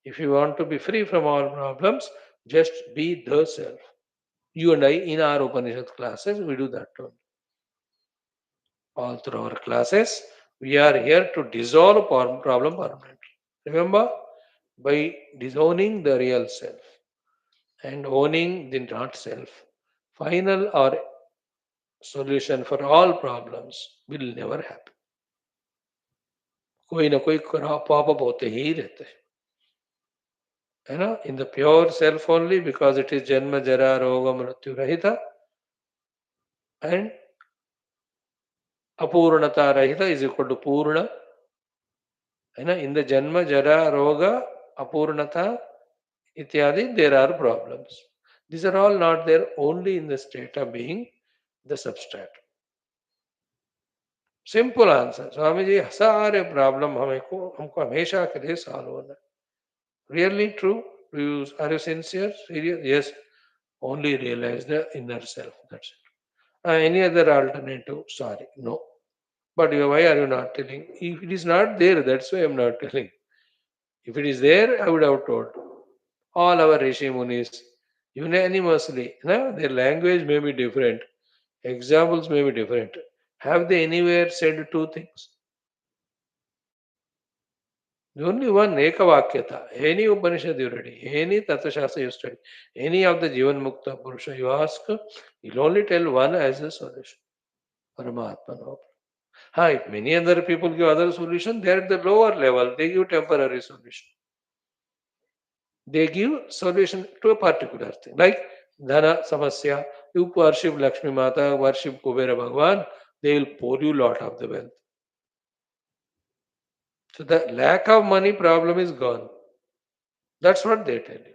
if you want to be free from all problems, just be the self. You and I, in our Upanishad classes, we do that too. all through our classes. We are here to dissolve problem permanently. Remember, by disowning the real self and owning the not self, final or solution for all problems will never happen. कोई ना कोई pop up होते ही रहते हैं, है ना? In the pure self only, because it is जन्म जरा रोग मृत्यु रहित एंड अपूर्णता रहित इज इक्वल टू पूर्ण, है ना? इन द जन्म जरा रोग अपूर्णता इत्यादि there are problems. These are all not there only in the state of being the substrate. Simple answer Swami ji, सारे प्रॉब्लम हमको हमेशा के लिए सॉल्व होना. Really true? Are you sincere, serious? Yes, only realize the inner self, that's it. Any other alternative? Sorry, no. But why are you not telling? If it is not there, that's why I'm not telling. If it is there, I would have told. All our Rishi Munis unanimously, no, their language may be different, examples may be different. Have they anywhere said two things? The only one Ekavakyata. Any Upanishad you ready, any Tattvashastra you study, any of the Jivan Mukta Purusha you ask, he'll only tell one as a solution. Paramatma. No. If many other people give other solution, they are at the lower level. They give temporary solution. They give solution to a particular thing. Like Dhana Samasya, you worship Lakshmi Mata, worship Kubera Bhagwan, they will pour you lot of the wealth. So the lack of money problem is gone. That's what they tell you.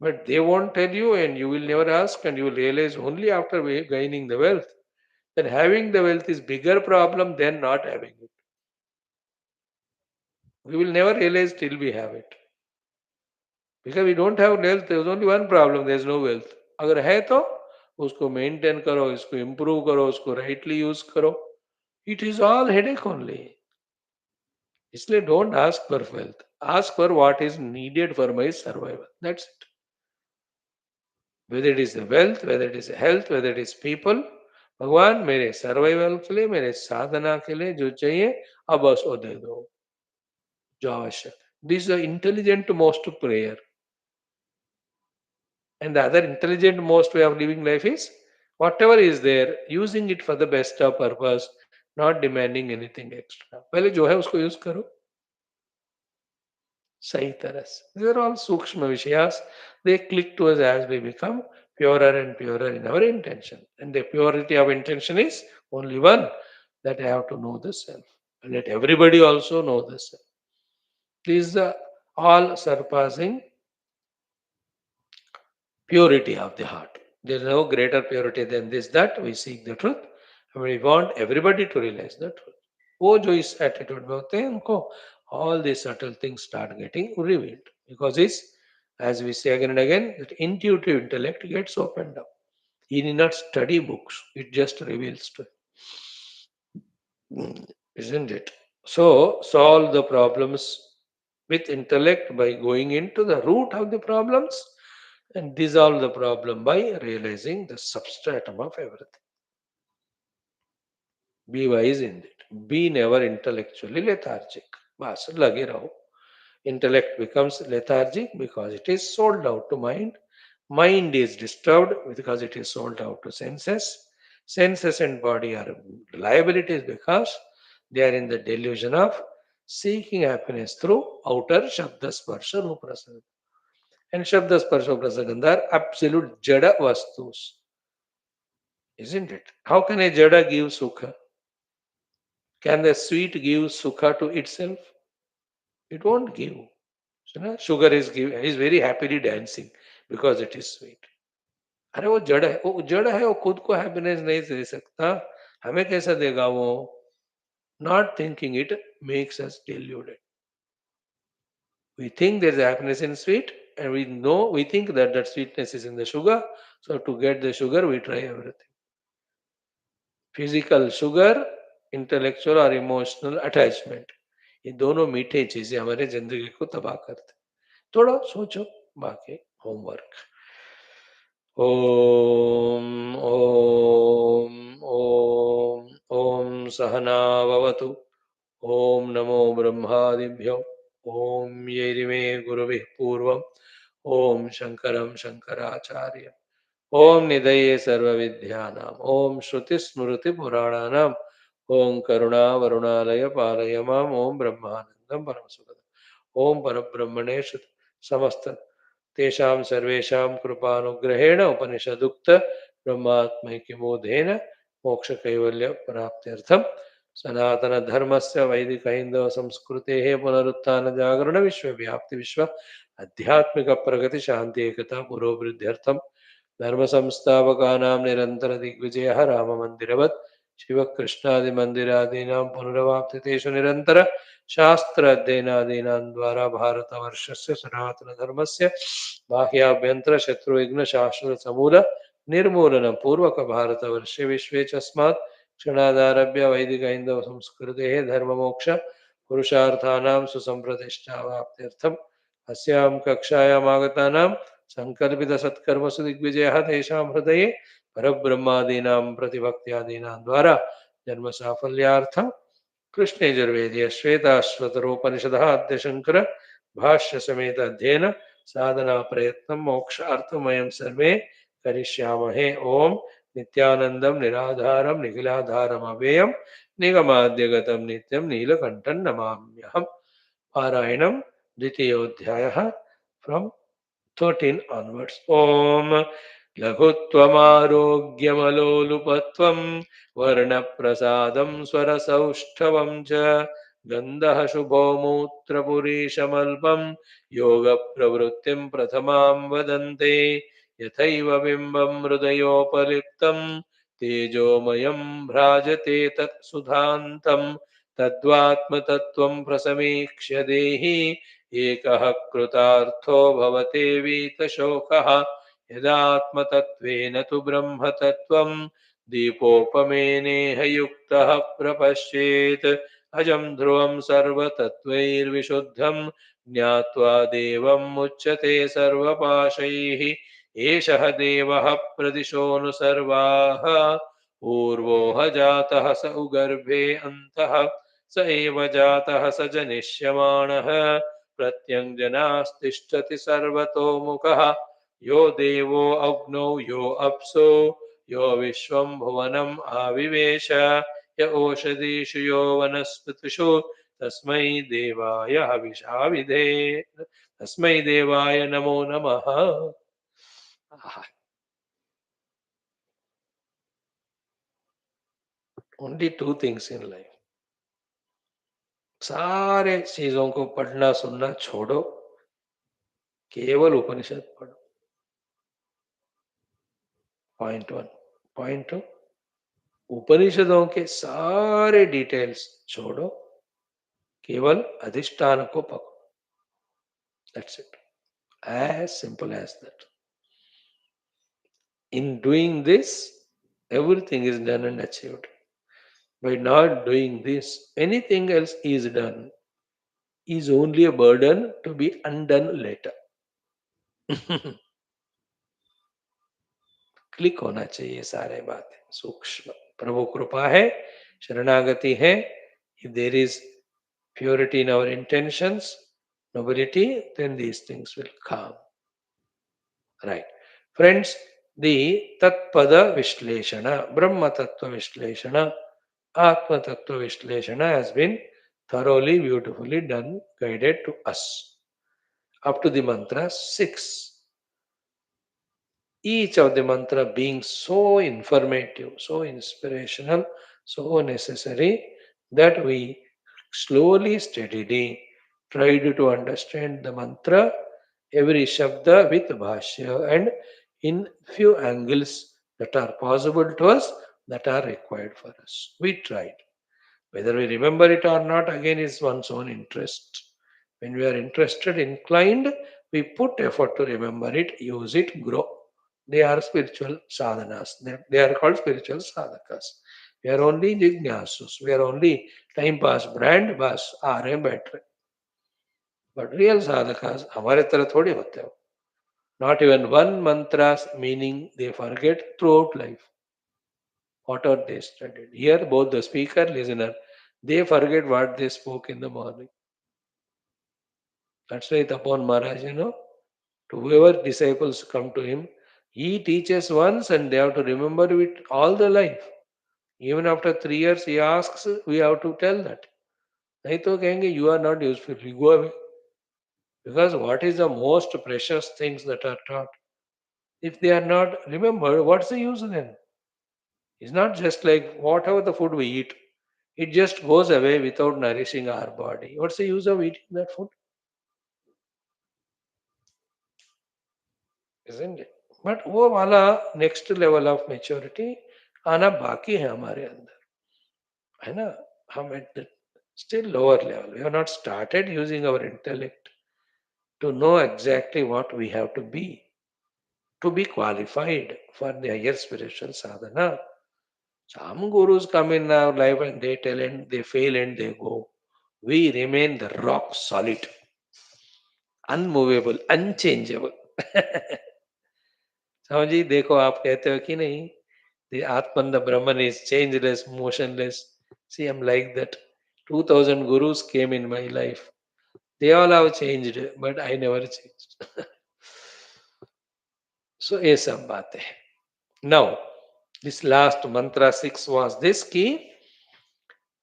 But they won't tell you, and you will never ask, and you will realize only after gaining the wealth. Then having the wealth is bigger problem than not having it. We will never realize till we have it. Because we don't have wealth, there is only one problem, there is no wealth. अगर है तो उसको maintain करो, इसको improve करो, उसको rightly use करो. It is all headache only. इसलिए don't ask for wealth, ask for what is needed for my survival. That's it. Whether it is wealth, whether it is health, whether it is people, भगवान मेरे survival के लिए, मेरे साधना के लिए जो चाहिए अब बस वो दे दो जो आवश्यक. This is the intelligent most prayer. And the other intelligent most way of living life is whatever is there, using it for the best of purpose, not demanding anything extra. पहले जो है उसको यूज करो सही तरह से. These are all सूक्ष्म विषयास. They click to us as we become purer and purer in our intention. And the purity of intention is only one, that I have to know the self. And let everybody also know the self. This is the all surpassing purity of the heart. There is no greater purity than this, that we seek the truth and we want everybody to realize the truth. वो जो इस attitude में होते हैं उनको all these subtle things start getting revealed, because it's, as we say again and again, that intuitive intellect gets opened up. He need not study books, it just reveals to him. Isn't it? So solve the problems with intellect by going into the root of the problems and dissolve the problem by realizing the substratum of everything. Be wise in it. Be never intellectually lethargic. बस लगे रहो. Intellect becomes lethargic because it is sold out to mind. Mind is disturbed because it is sold out to senses. Senses and body are liabilities because they are in the delusion of seeking happiness through outer Shabda Sparsha Rupa Rasa. And Shabda Sparsha Prasagandha are absolute Jada Vastus. Isn't it? How can a Jada give Sukha? Can the sweet give Sukha to itself? It won't give. So, na, sugar is very happily dancing because it is sweet. अरे वो जड़ है, वो खुद को happiness नहीं दे सकता, हमें कैसा देगा वो? Not thinking it makes us deluded. We think there is happiness in sweet, and we think that sweetness is in the sugar. So to get the sugar, we try everything. Physical sugar, intellectual और emotional attachment, ये दोनों मीठे चीजें हमारे जिंदगी को तबाह करते. थोड़ा सोचो बाकी होमवर्क. ओम ओम ओम ओम सहना भवतु। ओम नमो ब्रह्मादिभ्यो। ओम येरिमे गुरुभिः पूर्वम्। ओम शंकरं शंकराचार्य। ओम निधये सर्वविद्यानाम्। ओम श्रुतिस्मृतिपुराणानाम्। ओम करुणावरुणालय पालय माम्। ओम ब्रह्मानन्दं परमसुखदम्। ओम परब्रह्मणे समस्त तेषां सर्वेषां कृपानुग्रहेण उपनिषदुक्त ब्रह्मात्मैक्यबोधेन मोक्षकैवल्य प्राप्त्यर्थं सनातनधर्मस्य वैदिकैन्दवसंस्कृतेः पुनरुत्थानजागरणविश्वव्याप्ति विश्व आध्यात्मिकप्रगतिशान्ति एकता पुरोभिवृद्ध्यर्थं धर्मसंस्थापकानां निरन्तरदिग्विजयः राममन्दिरवत् शिवकृष्णादिमन्दिरादीनां पुनरवाप्तितेषु निरन्तर शास्त्र अध्ययनादीनां द्वारा भारतवर्षस्य सनातनधर्मस्य बाह्याभ्यन्तर शत्रुविघ्न शाश्वत समूल निर्मूलनं पूर्वक भारतवर्षे विश्वे चस्मात् क्षणादारभ्य वैदिक हैन्दव संस्कृतेः धर्ममोक्ष पुरुषार्थानां सुसम्प्रतिष्ठावाप्त्यर्थम् अस्यां कक्षायाम् आगतानां सङ्कल्पितसत्कर्मसु दिग्विजयः तेषां हृदये परब्रह्मादीनां प्रतिभक्त्यादीनां द्वारा जन्मसाफल्यार्थं कृष्णयजुर्वेदीय श्वेताश्वतरोपनिषदः आद्यशङ्कर भाष्य समेत अध्ययन साधना प्रयत्नं मोक्षार्थमयं सर्वे करिष्यामहे। ओम नित्यानन्दं निराधारं निखिलाधारम् अव्ययं निगमाद्यगतं नित्यं नीलकण्ठं नमाम्यहम्। पारायणं द्वितीयोऽध्यायः फ्रॉम 13 onwards. Om लघुत्वमारोग्यमलोलुपत्वं वर्णप्रसादं स्वरसौष्ठवं च गन्धः शुभो मूत्रपुरीशमल्पं योगप्रवृत्तिं प्रथमां वदन्ते यथैव बिम्बं हृदयोपलिप्तं तेजोमयं भ्राजते तत्सुधान्तं तद्वात्मतत्त्वं प्रसमीक्ष्य देहि एकः कृतार्थो भवतेवीतशोकः यदात्मतत्त्वेन तु ब्रह्मतत्त्वं दीपोपमेनेह युक्तः प्रपश्येत् अजं ध्रुवं सर्वतत्त्वैर्विशुद्धं ज्ञात्वा देवं मुच्यते सर्वपाशैः एषः देवः प्रदिशोऽनु सर्वाः पूर्वो ह जातः स उगर्भे अन्तः स एव जातः स जनिष्यमाणः प्रत्यञ्जनास्तिष्ठति सर्वतोमुखः यो देवो अग्नौ यो अप्सो यो विश्वं भुवनम् आविवेश य ओषधीषु यो वनस्पतिषु तस्मै देवाय हविषा विधेत्। तस्मै देवाय नमो नमः। Only two things in life. सारे चीजों को पढ़ना सुनना छोड़ो, केवल उपनिषद पढ़ो। Point one. पॉइंट टू, उपनिषदों के सारे डिटेल्स छोड़ो, केवल अधिष्ठान को पकड़ो। That's it, as simple as that. In doing this everything is done and achieved. By not doing this, anything else is done is only a burden to be undone later. Click होना चाहिए सारे बातें सूक्ष्म। प्रभु कृपा है, शरणागति है। If there is purity in our intentions, nobility, then these things will come. Right. Friends, the Tatpada Vishleshana, Brahma Tattva Vishleshana, Atma Tattva Vishleshana has been thoroughly, beautifully done, guided to us. Up to the mantra 6. Each of the mantra being so informative, so inspirational, so necessary that we slowly, steadily tried to understand the mantra, every shabda with bhashya and in few angles that are possible to us, that are required for us. We tried. Whether we remember it or not, again, is one's own interest. When we are interested, inclined, we put effort to remember it, use it, grow. They are spiritual sadhanas. They are called spiritual sadhakas. We are only jignasus. We are only time pass brand, bas, RA battery. But real sadhakas, हमारे तरह थोड़ी होते हो. Not even one mantra's meaning they forget throughout life. whatever they studied. Here, both the speaker, listener, they forget what they spoke in the morning. That's why Tapan Maharaj, to whoever disciples come to him, he teaches once and they have to remember it all the life. Even after 3 years, he asks, we have to tell that. नहीं तो कहेंगे you are not useful, you go away. Because what is the most precious things that are taught? If they are not remembered, what's the use then? It's not just like whatever the food we eat, it just goes away without nourishing our body. What's the use of eating that food? Isn't it? But वो वाला next level of maturity आना बाकी है हमारे अंदर, है ना? हम at the still lower level. We have not started using our intellect to know exactly what we have to be qualified for the higher spiritual sadhana. Some gurus come in our life and they tell and they fail and they go. We remain the rock solid, unmovable, unchangeable. समझ जी देखो आप कहते हो कि नहीं the Atman, the Brahman is changeless, motionless. See, I'm like that. 2000 gurus came in my life. They all have changed, but I never changed. So, ये सब बात है. Now, this last mantra 6 was this key.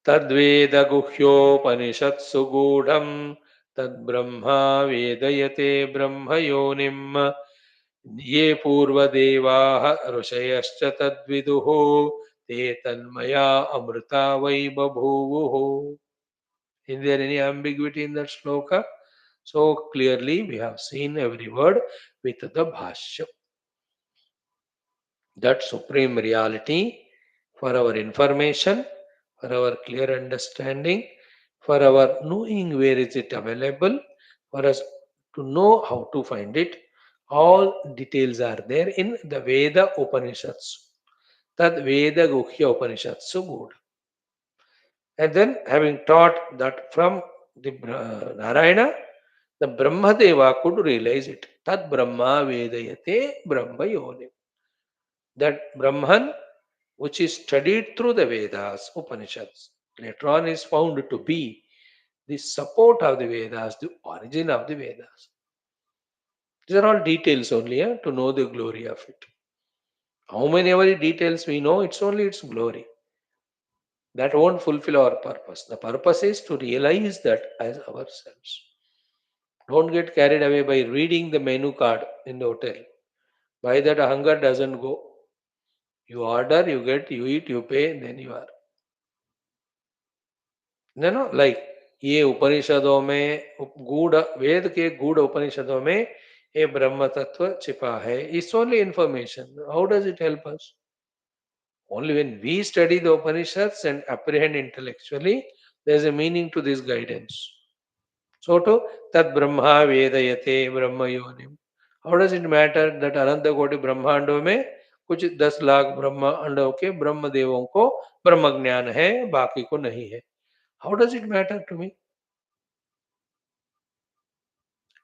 तद्वेदगुह्योपनिषत्सु गूढम् तद्ब्रह्मा वेदयते ब्रह्मयोनिम् ये पूर्वदेवाः ऋषयश्च तद्विदुः ते तन्मया अमृता वै बभूवुः. Is there any ambiguity in that shloka? So clearly we have seen every word with the Bhashyam. That supreme reality for our information, for our clear understanding, for our knowing where is it available, for us to know how to find it. All details are there in the Veda Upanishads. Tad Veda Guhya Upanishads. So good. And then having taught that from the Narayana, the Brahmadeva could realize it. Tad Brahma Vedayate Brahma Yoni. That Brahman, which is studied through the Vedas, Upanishads, later on is found to be the support of the Vedas, the origin of the Vedas. These are all details only to know the glory of it. How many details we know, it's only its glory. That won't fulfill our purpose. The purpose is to realize that as ourselves. Don't get carried away by reading the menu card in the hotel. By that, hunger doesn't go. You order, you get, you eat, you pay, then you are. Like ये उपनिषदों में गूढ़ वेद के गूढ़ उपनिषदों में ये ब्रह्म तत्व छिपा है. It's only information. How does it help us? Only when we study the Upanishads and apprehend intellectually, there is a meaning to this guidance. So to Tad Brahma Vedayate Brahma Yonim. How does it matter that Ananta Koti ब्रह्मांडों में कुछ 10 लाख ब्रह्म अंडों के ब्रह्म देवों को ब्रह्म ज्ञान है, बाकी को नहीं है? How does it matter to me?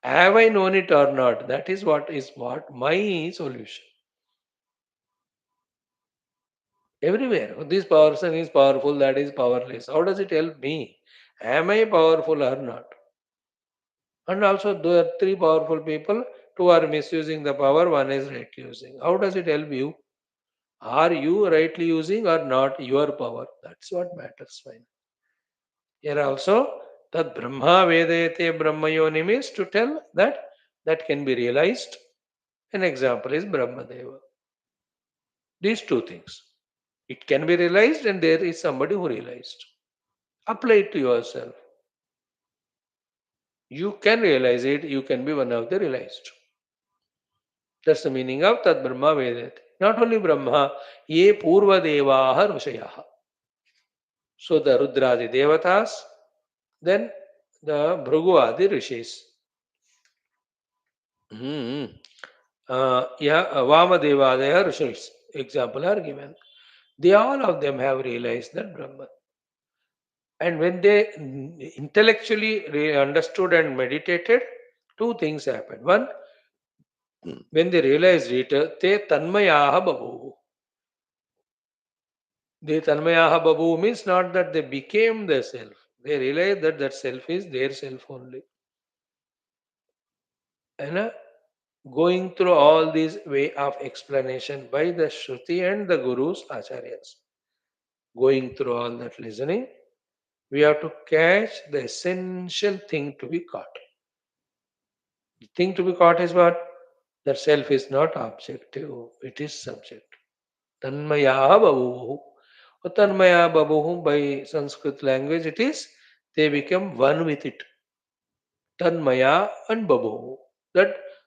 Have I known it or not? That is what my solution. Everywhere. This person is powerful, that is powerless. How does it help me? Am I powerful or not? And also, there are three powerful people, two are misusing the power, one is rightly using. How does it help you? Are you rightly using or not your power? That's what matters. Fine. Here also, that Brahma Vedayate Brahma Yonim is to tell that can be realized. An example is Brahmadeva. These two things. It can be realized and there is somebody who realized. Apply it to yourself. You can realize it, you can be one of the realized. That's the meaning of Tad Brahma Vedat. Not only Brahma, ye Purva Devaha Rushayaha. So the Rudradi Devatas, then the Bhruguadi Rishis. Vamadevadaya Rishis, example are given. They all of them have realized that Brahman. And when they intellectually understood and meditated, two things happened. One, when they realized it, te tanmayaha babu. The Tanmayaha Babu means not that they became the self. They realize that that self is their self only. And going through all these way of explanation by the Shruti and the Gurus, Acharyas, going through all that listening, we have to catch the essential thing to be caught. The thing to be caught is what? That self is not objective, it is subjective. Tanmaya Babuhu. Tanmaya Babuhu by Sanskrit language it is they become one with it. Tanmaya and Babu.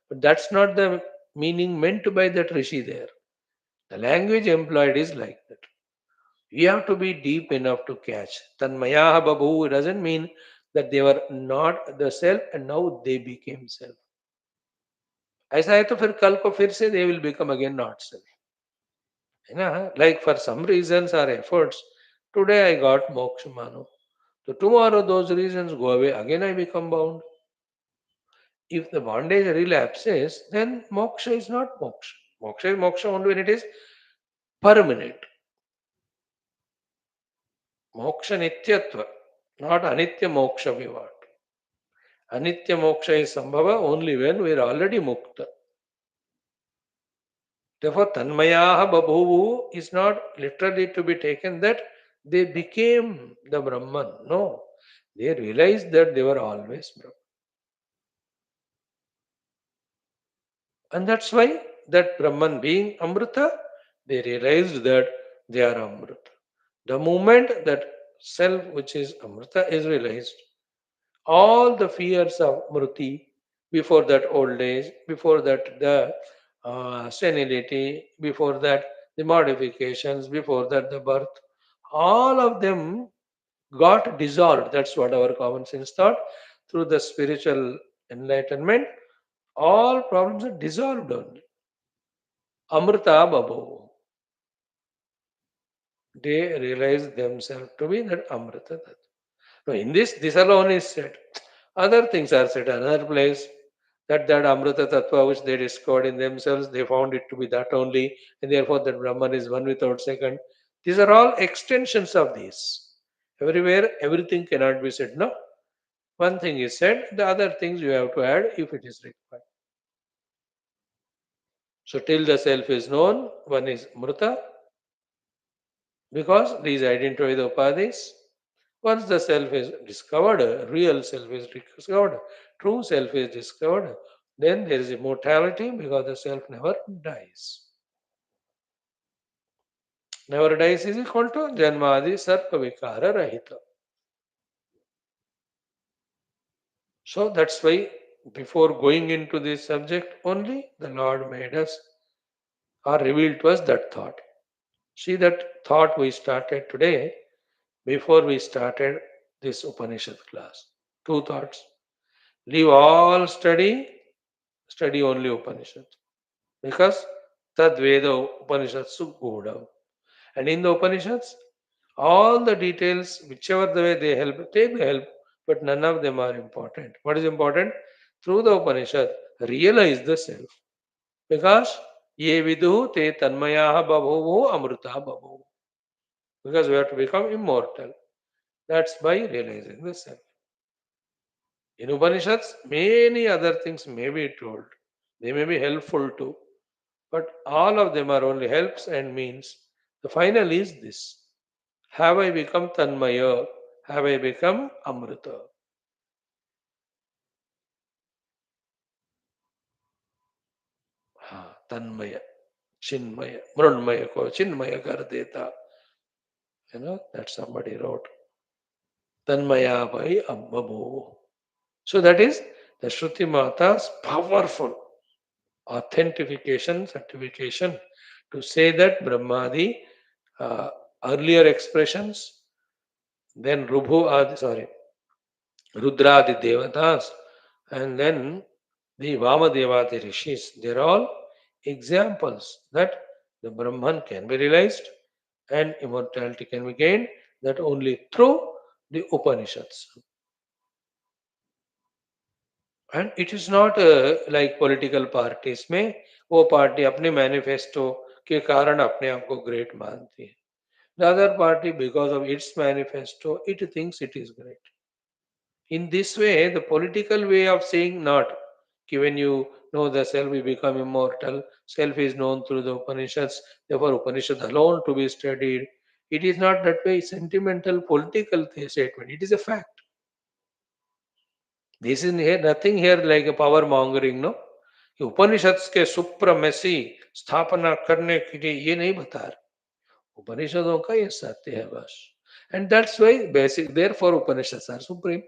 That's not the meaning meant by that Rishi there. The language employed is like that. You have to be deep enough to catch. Tanmaya Babu doesn't mean that they were not the self and now they became self. ऐसा है तो फिर कल को फिर से they will become again not self. है ना? Like for some reasons or efforts, today I got moksha mano. So tomorrow those reasons go away, again I become bound. If the bondage relapses, then moksha is not moksha. Moksha is moksha only when it is permanent. Moksha nityatva, not anitya moksha we want. Anitya moksha is sambhava only when we are already mukta. Therefore, tanmayaha babhuvu is not literally to be taken that they became the Brahman. No, they realized that they were always Brahman. And that's why that Brahman being Amrita, they realized that they are Amrita. The moment that self, which is Amrita, is realized, all the fears of Mruti, before that old age, before that the senility, before that the modifications, before that the birth, all of them got dissolved. That's what our common sense thought. Through the spiritual enlightenment, all problems are dissolved only. Amrita Babu. They realize themselves to be that Amrita Tattva. No, in this alone is said. Other things are said another place. That Amrita Tattva which they discovered in themselves, they found it to be that only, and therefore that Brahman is one without second. These are all extensions of this. Everywhere, everything cannot be said. No. One thing is said, the other things you have to add if it is required. So till the self is known, one is Mrita, because these identify the upadhis. Once the self is discovered, real self is discovered, true self is discovered, then there is immortality because the self never dies. Never dies is equal to Janmadi Sarpa Vikara Rahita. So that's why before going into this subject only, the Lord made us or revealed to us that thought. See that thought we started today before we started this Upanishad class. Two thoughts. Leave all study only Upanishad. Because Tad Veda Upanishads Gudha. And in the Upanishads, all the details, whichever the way they help, take the help, but none of them are important. What is important? Through the Upanishad, realize the self. Because ye vidu te tanmayaha babhuvu amruta babhuvu. Because we have to become immortal. That's by realizing the self. In Upanishads, many other things may be told. They may be helpful too. But all of them are only helps and means. The final is this. Have I become Tanmaya? Have I become Amrita? Tanmaya, Chinmaya, Mrunmaya ko Chinmaya kar deta. That somebody wrote. Tanmaya by Ambabu. So that is the Shruti Mata's powerful authentication, certification to say that Brahmadi uh, earlier expressions, then Rudradi Devatas, and then the Vamadevati Rishis. They're all examples that the Brahman can be realized and immortality can be gained that only through the Upanishads. And it is not like political parties में वो party अपने manifesto के कारण अपने आप को great मानती है. The other party, because of its manifesto, it thinks it is great. In this way, the political way of saying not, when you know the self, you become immortal, self is known through the Upanishads, therefore Upanishad alone to be studied. It is not that way sentimental political statement, it is a fact. This is here, nothing here like a power mongering, no. उपनिषद के supremacy स्थापना करने के लिए ये नहीं बता रहे, उपनिषदों का ये सत्य है बस. And that's why basic, therefore Upanishads are supreme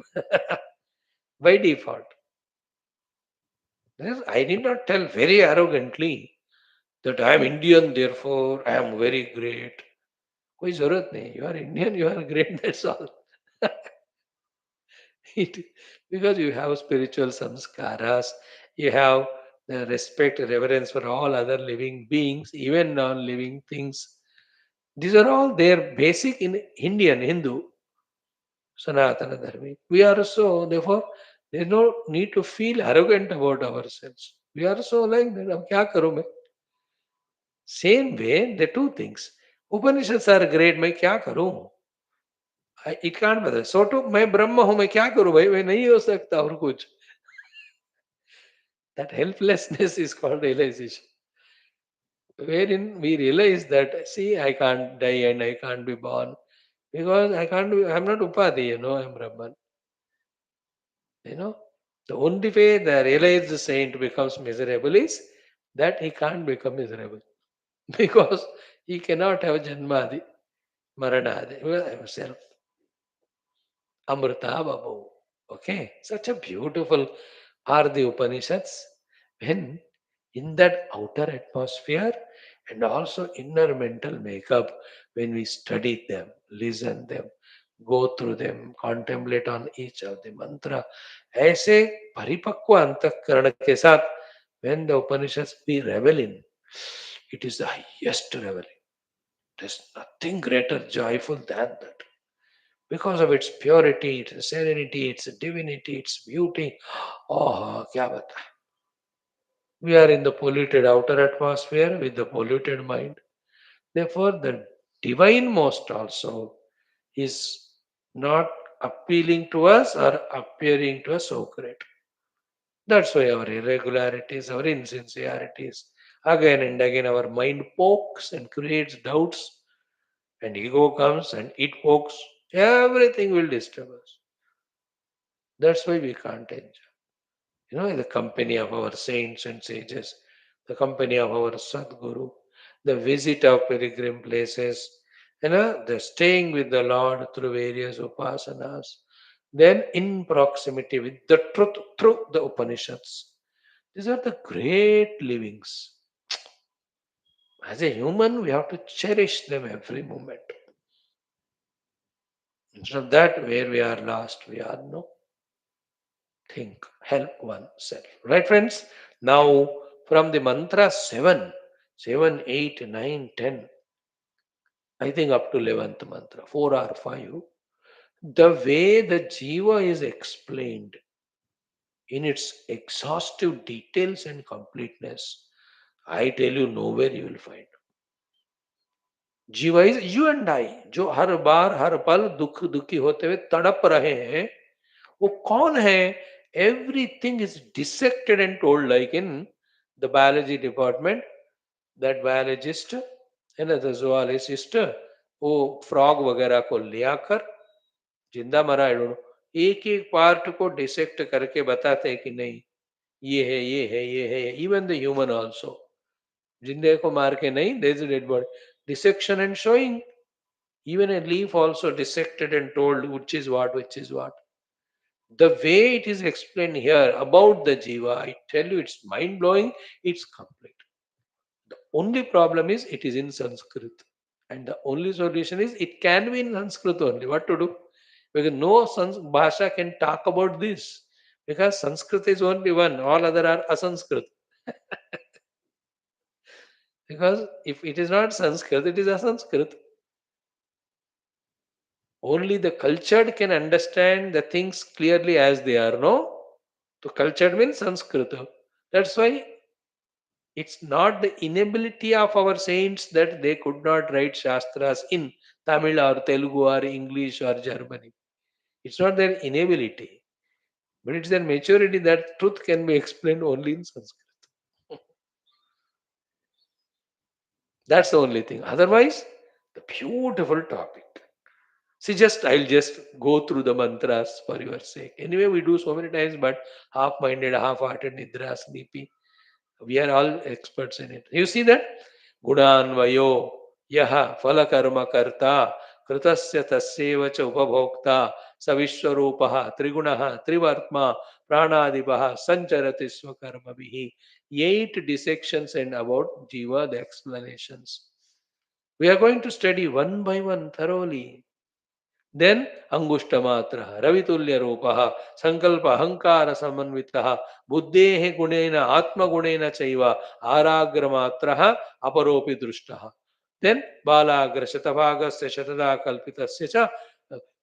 by default. I did not tell very arrogantly that I am Indian, therefore I am very great. कोई जरूरत नहीं. You are Indian, you are great. That's all. it, because you have spiritual samskaras, you have the respect, reverence for all other living beings, even non-living things. These are all there basic in Indian, Hindu, Sanatana Dharmi. We are so, therefore, there is no need to feel arrogant about ourselves. We are so like that. अब क्या करूं मैं? Same way, the two things. Upanishads are great. मैं क्या करूं? It can't be that. So too, मैं ब्रह्म हूं. मैं क्या करूं भाई? मैं नहीं हो सकता और कुछ. That helplessness is called realization. Wherein we realize that, see, I can't die and I can't be born because I can't be, I'm not Upadhi, I'm Brahman. You know, the only way the realized saint becomes miserable is that he can't become miserable because he cannot have Janmadi, Maranadi, himself. Amrita Babu. Okay, such a beautiful are the Upanishads when in that outer atmosphere and also inner mental makeup, when we study them, listen them, go through them, contemplate on each of the mantra, ऐसे परिपक्व अंतःकरण के साथ when the Upanishads we revel in, it is the highest reveling. There's nothing greater joyful than that because of its purity, its serenity, its divinity, its beauty. Oh, kya bata. We are in the polluted outer atmosphere with the polluted mind. Therefore, the divine most also is not appealing to us or appearing to us so great. That's why our irregularities, our insincerities, again and again our mind pokes and creates doubts, and ego comes and it pokes. Everything will disturb us. That's why we can't enjoy. In the company of our saints and sages, the company of our Sadguru, the visit of pilgrim places, the staying with the Lord through various upasanas, then in proximity with the truth through the Upanishads. These are the great livings. As a human, we have to cherish them every moment. Instead of that, where we are lost, we are no. Think, help oneself. Right, friends? Now, from the mantra 7, 7, 8, 9, 10, I think up to 11th mantra, 4 or 5, the way the Jiva is explained in its exhaustive details and completeness, I tell you, nowhere you will find. जीवा is you and I, जो हर बार हर पल दुख दुखी होते हुए तड़प रहे हैं, वो कौन है? Everything is dissected and told like in the biology department. That biologist है ना, द zoologist, वो फ्रॉग वगैरह को ले आकर जिंदा मरा, आई डोंट नो, एक एक पार्ट को डिसेक्ट करके बताते हैं कि नहीं, ये है, ये है, ये है. इवन द ह्यूमन ऑल्सो, जिंदे को मार के नहीं, there is dead body, dissection and showing. Even a leaf also dissected and told which is what, which is what. The way it is explained here about the Jiva, I tell you, it's mind blowing, it's complete. The only problem is it is in Sanskrit. And the only solution is it can be in Sanskrit only. What to do? Because no Bhasha can talk about this. Because Sanskrit is only one, all other are Asanskrit. Because if it is not Sanskrit, it is Asanskrit. Only the cultured can understand the things clearly as they are, no? So cultured means Sanskrit. That's why it's not the inability of our saints that they could not write Shastras in Tamil or Telugu or English or Germany. It's not their inability, but it's their maturity that truth can be explained only in Sanskrit. That's the only thing. Otherwise, the beautiful topic. See, I'll just go through the mantras for your sake. Anyway, we do so many times, but half-minded, half-hearted, nidra, sleepy. We are all experts in it. You see that? Gudanvayo yaha falakarma karta kritasya tasyeva cha upabhokta savishwarupaha trigunaha trivartma pranadipaha sancharati swakarmabihi. 8 dissections and about Jiva, the explanations. We are going to study one by one thoroughly. Then Angushtamatra, Ravitulya Rupaha, Sankalpa Ahankara Samanvitaha, Buddhehe Gunena, Atma Gunena Chaiva, Aragramatraha, Aparopi Drushtaha. Then Balagra Shatavagasya Shatada Kalpitasya Cha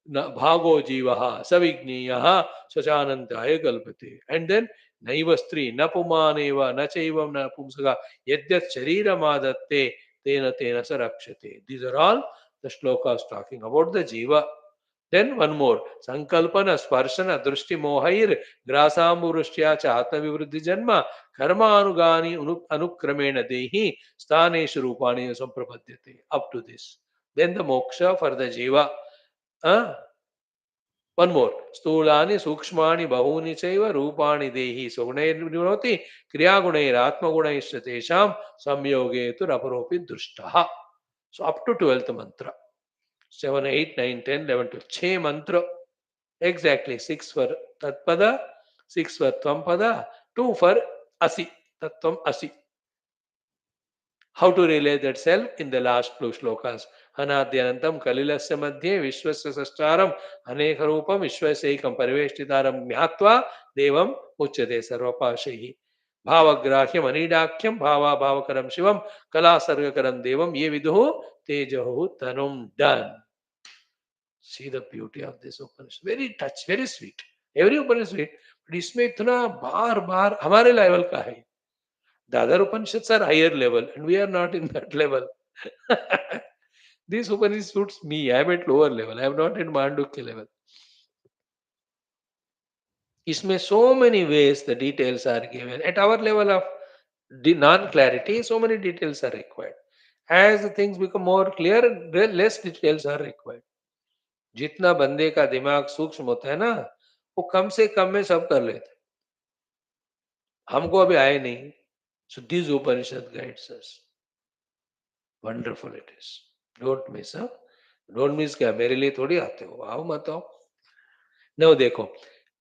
Bhago Jivaha, Savigniyaha, Sachanantaya Kalpate. And then Naivastri, Napumaneva, Nachaivam Napumsaga, Yadyat Shariramaadatte, Tena Tena Sarakshate. These are all the shlokas talking about the Jiva. Then one more. Sankalpana, Sparshana, Drushti Mohair, Grasamurushtya cha Atmavivruddhi Janma, Karma Anugani Anukramena Dehi, Staneshu Rupani Samprapadyate. Up to this. Then the moksha for the Jiva. Ah, one more. Stulani, Sukshmani, Bahuni Chaiva, Rupani Dehi, Sugunair Vinoti, Kriyagunair, Atmagunair Tesham, Samyoge to Raparopi Drushtaha. So up to 12th mantra. 7, 8, 9, 10, 11, 12. 6 mantra. Exactly. 6 for Tatpada, 6 for Twampada, 2 for Asi. Tattvam Asi. How to realize that self in the last two shlokas. Anadyanantam Kalilasya Madhye Vishwasya Sastaram Anekharupam Vishwasekam Pariveshtitaram Jnatva Devam Uchyate Sarvapashihi. Bhavagrahyam Anidakyam Bhava Bhavakaram Shivam Kala Sargakaram Devam Ye Viduhu Tejahu Tanum. Done. See the beauty of this Upanishad. Very touch, very sweet. Every Upanishad sweet. But इसमें इतना बार बार हमारे level का है. The other Upanishads are higher level and we are not in that level. This Upanishad suits me. I am at lower level. I am not at Mandukya level. इसमें so many ways the details are given. At our level of non-clarity, so many details are required. As the things become more clear, less details are required. जितना बंदे का दिमाग सूक्ष्म होता है ना, वो कम से कम में सब कर लेते. हमको अभी आए नहीं. So this Upanishad guides us. Wonderful it is. Don't miss, huh? Don't miss क्या मेरे लिए थोड़ी आते हो. आओ मत आओ. Now देखो.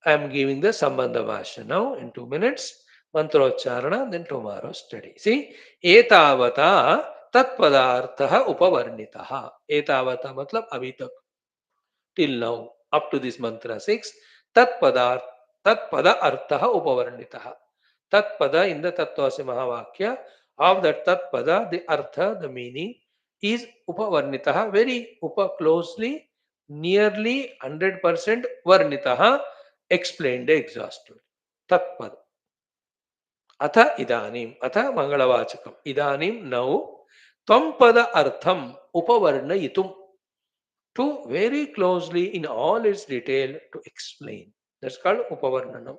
I am giving the Sambandha Bhashya now in 2 minutes. Mantrocharana, then tomorrow study. See, etavata tat padartha upavarnitaha. Etavata matlab abhi tak. Till now, up to this mantra 6, tat pada artha upavarnitaha. Tat pada in the Tattvasya Mahavakya, of that tat pada, the artha, the meaning, is upavarnitaha, very closely, nearly 100% varnitaha, explained exhaustively. Tat pada. Atha idanim, atha mangalavachakam. Idanim, now, tvam pada artham upavarnayitum, to very closely in all its detail to explain. That's called Upavarnanam.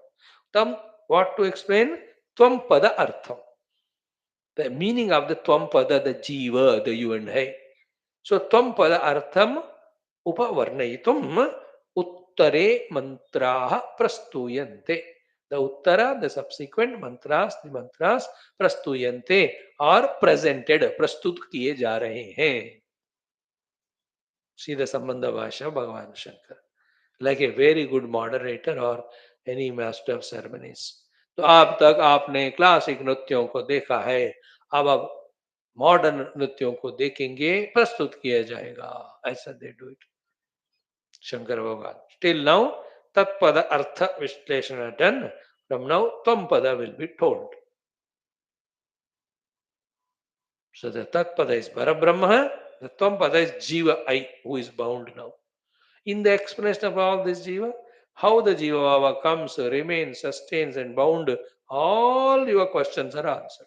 Tam, what to explain? Tvam pada artham. The meaning of the Tvam pada, the Jiva, the you and I. So Tvam pada artham upavarnayitum uttare mantraha prastuyante. The uttara, the subsequent mantras, the mantras prastuyante are presented, prastut kiye ja rahe hain. See the Sambandha Bhashya Bhagavan Shankara. Like a very good moderator or any master of ceremonies. तो अब तक आपने classic नृत्यों को देखा है. अब modern नृत्यों को देखेंगे, प्रस्तुत किया जाएगा. ऐसा दे डू इट. शंकर भगवान. Till now, Tatpada Artha Vishleshana done. From now, Tvam will be told. So the Tatpada is Parabrahma, the Tvam is Jiva I, who is bound now. In the explanation of all this Jiva, how the Jiva Bhava comes, remains, sustains, and bound, all your questions are answered.